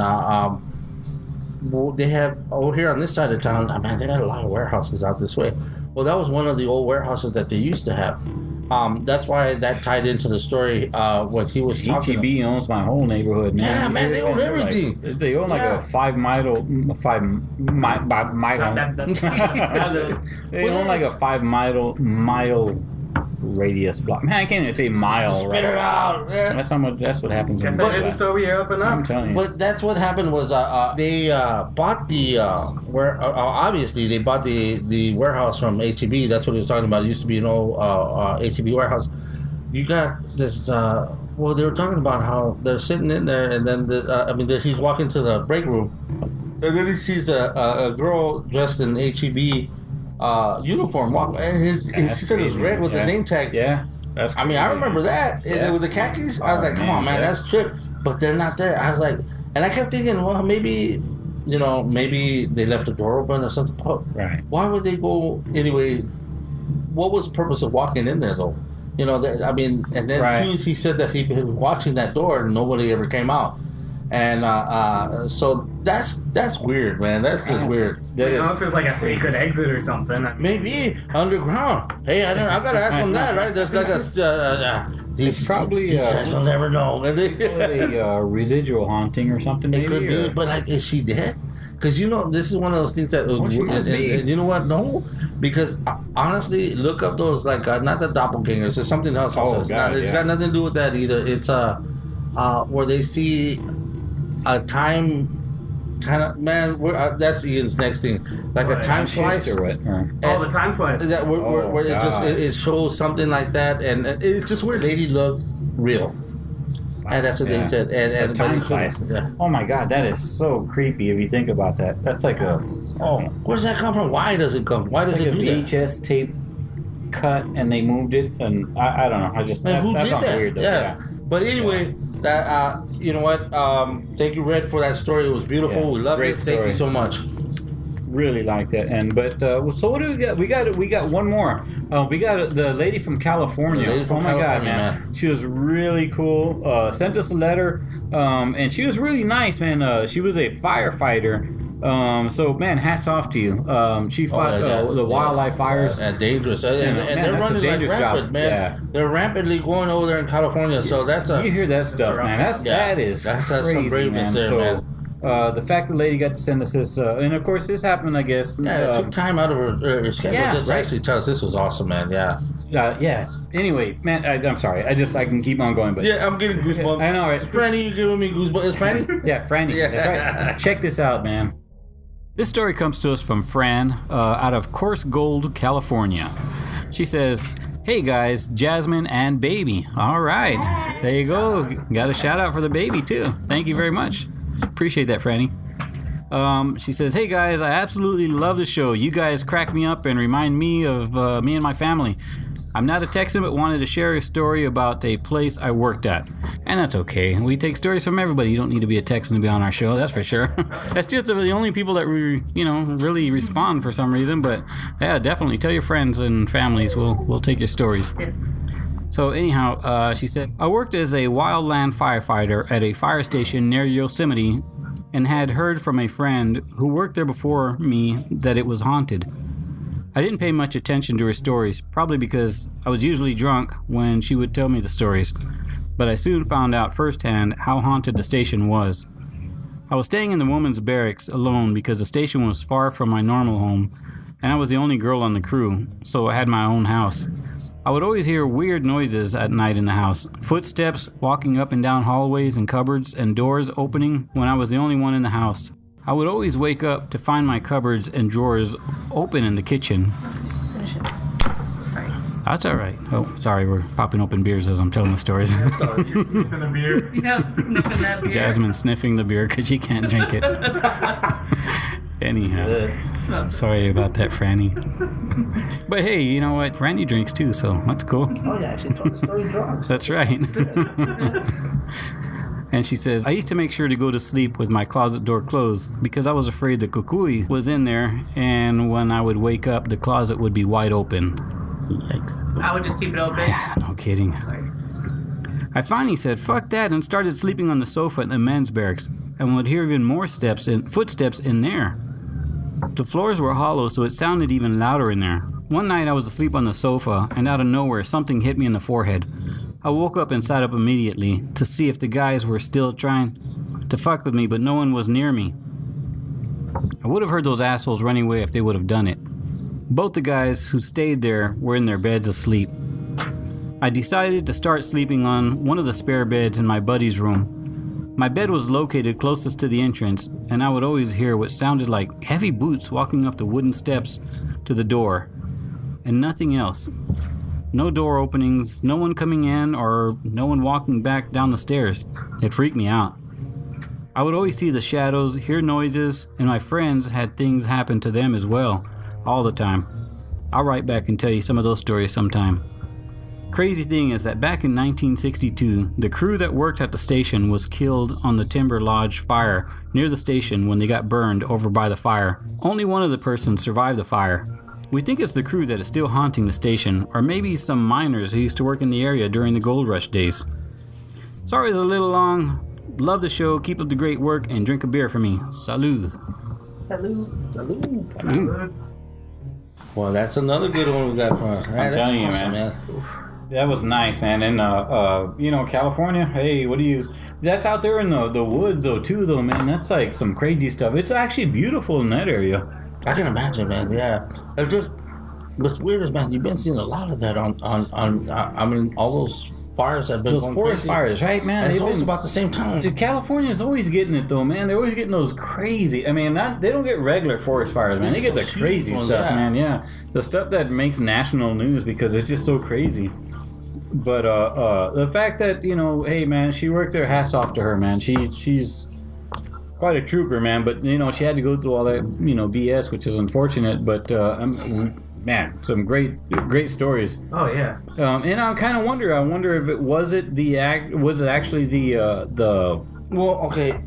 they have over here on this side of town. Man, they got a lot of warehouses out this way. Well, that was one of the old warehouses that they used to have. That's why that tied into the story when he was talking. HEB owns my whole neighborhood, man. Yeah, man, they own everything. They own like a 5 mile. They own like a 5 mile radius block. Man, I can't even say mile. Spit it out. Yeah. That's how much. That's what happens. Guess I didn't sober you up enough. I'm telling you. But that's what happened was they bought the obviously they bought the warehouse from HEB. That's what he was talking about. It used to be an old HEB warehouse. You got this. Well, they were talking about how they're sitting in there, and then he's walking to the break room, and then he sees a girl dressed in HEB uniform walk, and she said it was red with the name tag. Yeah, that's. I mean, I remember that. Yeah. And with the khakis, I was like, "Come on, man, that's trip." But they're not there. I was like, and I kept thinking, well, maybe they left the door open or something. Right. Why would they go anyway? What was the purpose of walking in there though? And then too, he said that he'd been watching that door and nobody ever came out. And so that's weird, man. That's just weird. Unless there's like a secret exit or something. Maybe underground. Hey, I gotta ask him that, right? There's like a. It's probably these guys will never know. a residual haunting or something. It could be, but like, is she dead? Because this is one of those things that. Well, she must be. And you know what? No, because honestly, look up those not the doppelgangers. There's something else. Oh, God, it's got nothing to do with that either. It's where they see a time kind of, man, that's Ian's next thing. Like a time slice. Or what? The time slice. That where it shows something like that, and it's just where lady look real. And that's what they said. And time slice. Yeah. Oh my God, that is so creepy if you think about that. That's like where does that come from? Why does it come? Why does it do that? VHS tape cut and they moved it, and I don't know. I just who that did sounds that? weird though. Yeah. But anyway, that you know what? Thank you, Red, for that story. It was beautiful. Yeah, we love it. story. Thank you so much. Really like that. And so what do we got? We got one more. We got the lady from California. God, man, she was really cool. Sent us a letter, and she was really nice, man. She was a firefighter. So man, hats off to you. She fought the wildlife fires. And dangerous. And they're running like rampant, man. Yeah. They're rampantly going over there in California. So that's you hear that stuff, man. That is crazy, some braveness there, man. The fact the lady got to send us this, and of course this happened, I guess. Yeah, it took time out of her schedule. Actually tell us this was awesome, man. Yeah. Anyway, man, I'm sorry. I can keep on going, but yeah, I'm getting goosebumps. I know, right? Franny, you giving me goosebumps? Is Franny? Yeah, Franny. Yeah. That's right. Check this out, man. This story comes to us from Fran out of Coarse Gold, California. She says, "Hey guys, Jasmine and baby." All right, there you go. Got a shout out for the baby too. Thank you very much. Appreciate that, Franny. She says, "Hey guys, I absolutely love the show. You guys crack me up and remind me of me and my family. I'm not a Texan, but wanted to share a story about a place I worked at. And that's okay. We take stories from everybody. You don't need to be a Texan to be on our show, that's for sure. That's just the only people that really respond for some reason. But yeah, definitely tell your friends and families. We'll take your stories." So anyhow, she said, "I worked as a wildland firefighter at a fire station near Yosemite and had heard from a friend who worked there before me that it was haunted. I didn't pay much attention to her stories, probably because I was usually drunk when she would tell me the stories, but I soon found out firsthand how haunted the station was. I was staying in the woman's barracks alone because the station was far from my normal home, and I was the only girl on the crew, so I had my own house. I would always hear weird noises at night in the house, footsteps walking up and down hallways and cupboards and doors opening when I was the only one in the house. I would always wake up to find my cupboards and drawers open in the kitchen." Sorry. That's all right. Oh, sorry, we're popping open beers as I'm telling the stories. Sorry, you're sniffing a beer. Yeah, sniffing that beer. Jasmine sniffing the beer because she can't drink it. Anyhow, sorry about that, Franny. But hey, you know what? Franny drinks too, so that's cool. Oh yeah, she told the story drunk. That's right. And she says, "I used to make sure to go to sleep with my closet door closed because I was afraid the kukui was in there, and when I would wake up, the closet would be wide open." Yikes. I would just keep it open. Yeah, no kidding. Sorry. I finally said, "Fuck that," and started sleeping on the sofa in the men's barracks, and would hear even more footsteps in there. The floors were hollow, so it sounded even louder in there. One night I was asleep on the sofa, and out of nowhere, something hit me in the forehead. I woke up and sat up immediately to see if the guys were still trying to fuck with me, but no one was near me. I would have heard those assholes running away if they would have done it. Both the guys who stayed there were in their beds asleep. I decided to start sleeping on one of the spare beds in my buddy's room. My bed was located closest to the entrance, and I would always hear what sounded like heavy boots walking up the wooden steps to the door, and nothing else. No door openings, no one coming in, or no one walking back down the stairs. It freaked me out. I would always see the shadows, hear noises, and my friends had things happen to them as well, all the time. I'll write back and tell you some of those stories sometime. Crazy thing is that back in 1962, the crew that worked at the station was killed on the Timber Lodge fire near the station when they got burned over by the fire. Only one of the persons survived the fire. We think it's the crew that is still haunting the station, or maybe some miners who used to work in the area during the gold rush days. Sorry it's a little long. Love the show, keep up the great work, and drink a beer for me. Salud. Salud. Well, that's another good one we got from us. I'm telling you, man. That was nice, man. And, California, hey, that's out there in the woods, though, man. That's like some crazy stuff. It's actually beautiful in that area. I can imagine, man. Yeah. It's just, what's weird is, man, you've been seeing a lot of that on all those fires have been Those going forest crazy. fires, right, man? And it's They've always been- about the same time. California's always getting it though, man. They're always getting those crazy. I mean, they don't get regular forest fires, man. They get the Those crazy huge ones, stuff, yeah. man. Yeah, the stuff that makes national news because it's just so crazy. But the fact that hey, man, she worked her hats off to her, man. She's quite a trooper, man. But she had to go through all that BS, which is unfortunate. But man, some great stories. Oh yeah. And I kind of wonder. I wonder if was it actually the Well, okay,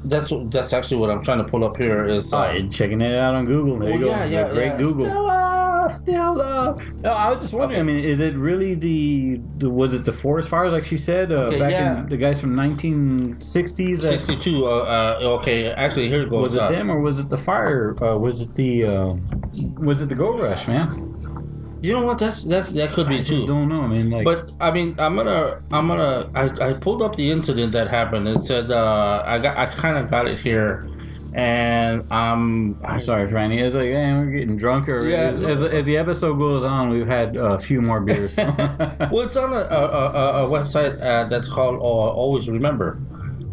that's actually what I'm trying to pull up here. Is checking it out on Google. There you go. Great Google. Stella. No, I was just wondering. I mean, is it really the was it the forest fires like she said back in the guys from 1960s? 62. Okay, actually here it goes. Was it them or was it the fire? Was it the gold rush, man? You know what? That could be I too. just don't know. I mean, like, But I mean, I pulled up the incident that happened. It said I kind of got it here, and I'm sorry, Franny. It's like, we're getting drunker. Yeah. As the episode goes on, we've had a few more beers. well, it's on a website that's called Always Remember,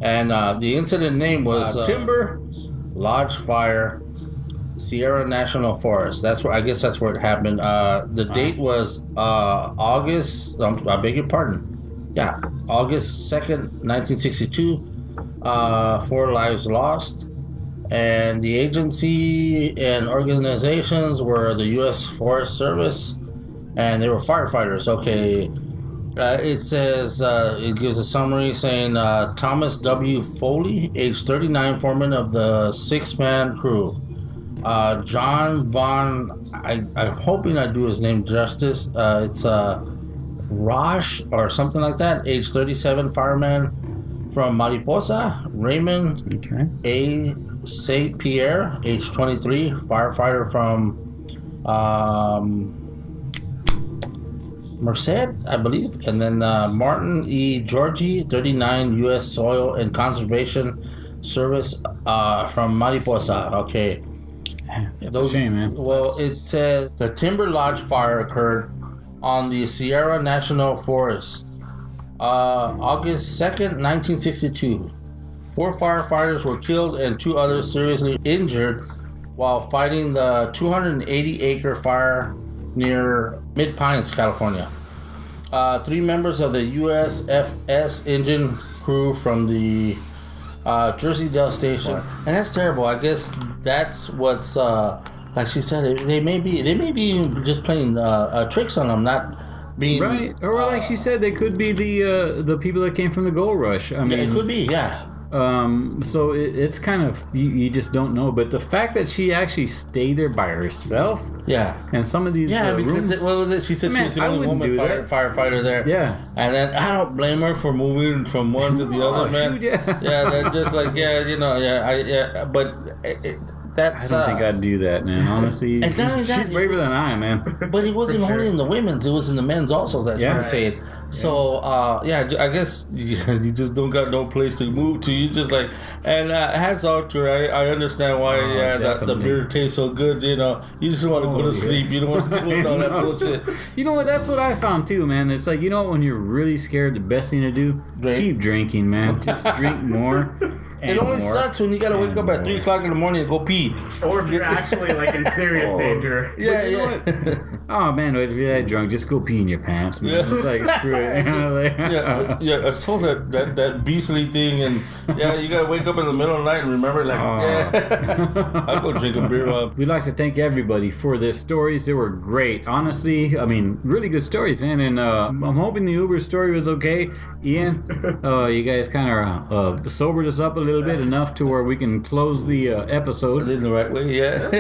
and the incident name was Timber Lodge Fire, Sierra National Forest. That's where that's where it happened. The date was August. I beg your pardon. Yeah, August 2nd, 1962. 4 lives lost. And the agency and organizations were the U.S. Forest Service, and they were firefighters. Okay, it says, it gives a summary saying Thomas W. Foley, age 39, foreman of the 6-man crew. John Von, I'm hoping I do his name justice. It's Rosh or something like that, age 37, fireman from Mariposa. Raymond A. St. Pierre, age 23, firefighter from Merced, I believe. And then Martin E. Georgie, 39, U.S. Soil and Conservation Service from Mariposa. Okay. It's a shame, man. Well, it says the Timber Lodge fire occurred on the Sierra National Forest August 2nd, 1962. 4 firefighters were killed and 2 others seriously injured while fighting the 280-acre fire near Mid-Pines, California. 3 members of the USFS engine crew from the Jersey Dell station, and that's terrible. I guess that's what's like she said. They may be just playing tricks on them, not being right. Or like she said, they could be the people that came from the gold rush. I mean, it could be, yeah. So it's kind of you just don't know. But the fact that she actually stayed there by herself, and some of these because rooms, what was it? She said she was the only woman firefighter there. Yeah, and then I don't blame her for moving from one to the other, man. Shoot, yeah, that's just like but that's. I don't think I'd do that, man. Honestly, she's braver than I am, man. But it wasn't only in the women's; it was in the men's also. That she was saying. So, I guess you just don't got no place to move to. You just like, and hats off to her. I understand why. The beer tastes so good. You just want to go to sleep. You don't want to deal with all that bullshit. You know what? That's what I found too, man. It's like when you're really scared, the best thing to do, keep drinking, man. Just drink more. It only sucks when you gotta wake up at 3 o'clock in the morning and go pee. Or if you're actually like in serious danger. Oh man, if you're that drunk, just go pee in your pants, man. It's like screw it. I saw that beastly thing, and you gotta wake up in the middle of the night and remember, like, I'll go drink a beer. We'd like to thank everybody for their stories. They were great, honestly. I mean, really good stories, man. And I'm hoping the Uber story was okay. Ian, you guys kind of sobered us up a little bit enough to where we can close the episode in the right way. Yeah.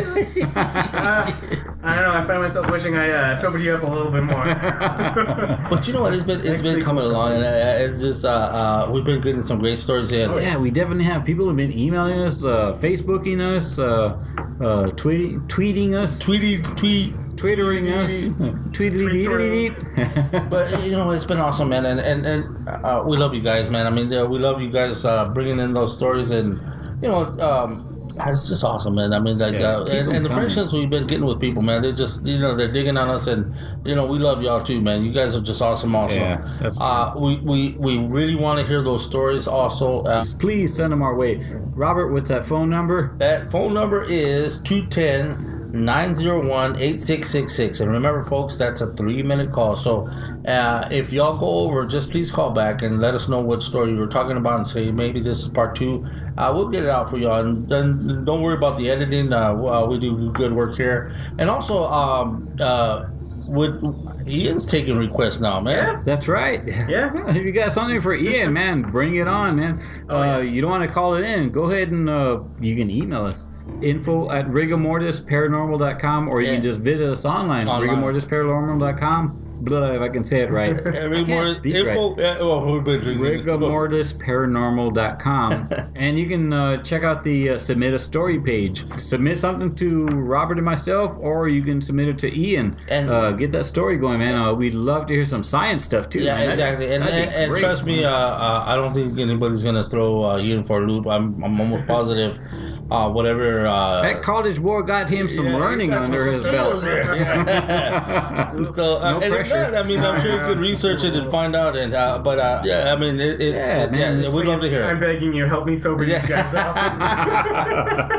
I don't know. I find myself wishing I sobered you up a little bit more. But you know what? It's been coming along, and it's just we've been getting some great stories in. Yeah, we definitely have. People have been emailing us, Facebooking us, tweeting us, twittering us, tweetly. But it's been awesome, man, and we love you guys, man. I mean, we love you guys bringing in those stories, and It's just awesome, man. I mean, like, and the friendships we've been getting with people, man, they're just, they're digging on us, and we love y'all too, man. You guys are just awesome, also. Yeah, that's true. We really want to hear those stories, also. Please send them our way. Robert, what's that phone number? That phone number is 210-901-8666, and remember, folks, that's a 3-minute call. So if y'all go over, just please call back and let us know what story you were talking about, and say maybe this is part 2. We'll get it out for y'all, and then don't worry about the editing. We do good work here, and also Ian's taking requests now, man. Yeah. That's right. Yeah. If you got something for Ian, man, bring it on, man. You don't want to call it in, go ahead and you can email us. info@rigormortisparanormal.com, or you can just visit us online. rigormortisparanormal.com. Blah, if I can say it right. rigormortisparanormal.com. And you can check out the submit a story page. Submit something to Robert and myself, or you can submit it to Ian. And get that story going, man. We'd love to hear some science stuff too. Yeah, man. exactly. And trust me, I don't think anybody's gonna throw Ian for a loop. I'm almost positive. Whatever. That college boy got him some learning under his belt. So no pressure. I mean, I'm sure you could research it and find out. And I mean, we'd love to hear it. I'm begging you, help me sober these guys up.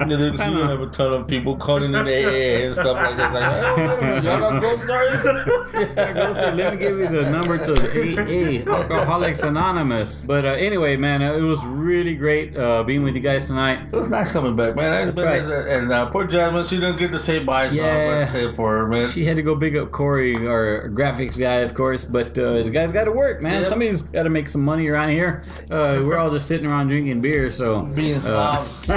You have a ton of people calling in AA and stuff like that. Like, y'all got ghost stories? Let me give you the number to AA, Alcoholics Anonymous. But anyway, man, it was really great being with you guys tonight. It was nice coming back, man. Right. And poor Jasmine, she didn't get to say bye, so I'm going to say it for her, man. She had to go big up Kory, our graphics guy, of course, but the guy's got to work, man. Yep. Somebody's got to make some money around here. We're all just sitting around drinking beer, so. Being snobs.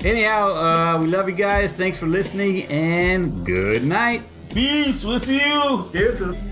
Anyhow, we love you guys. Thanks for listening, and good night. Peace. We'll see you. Deuces.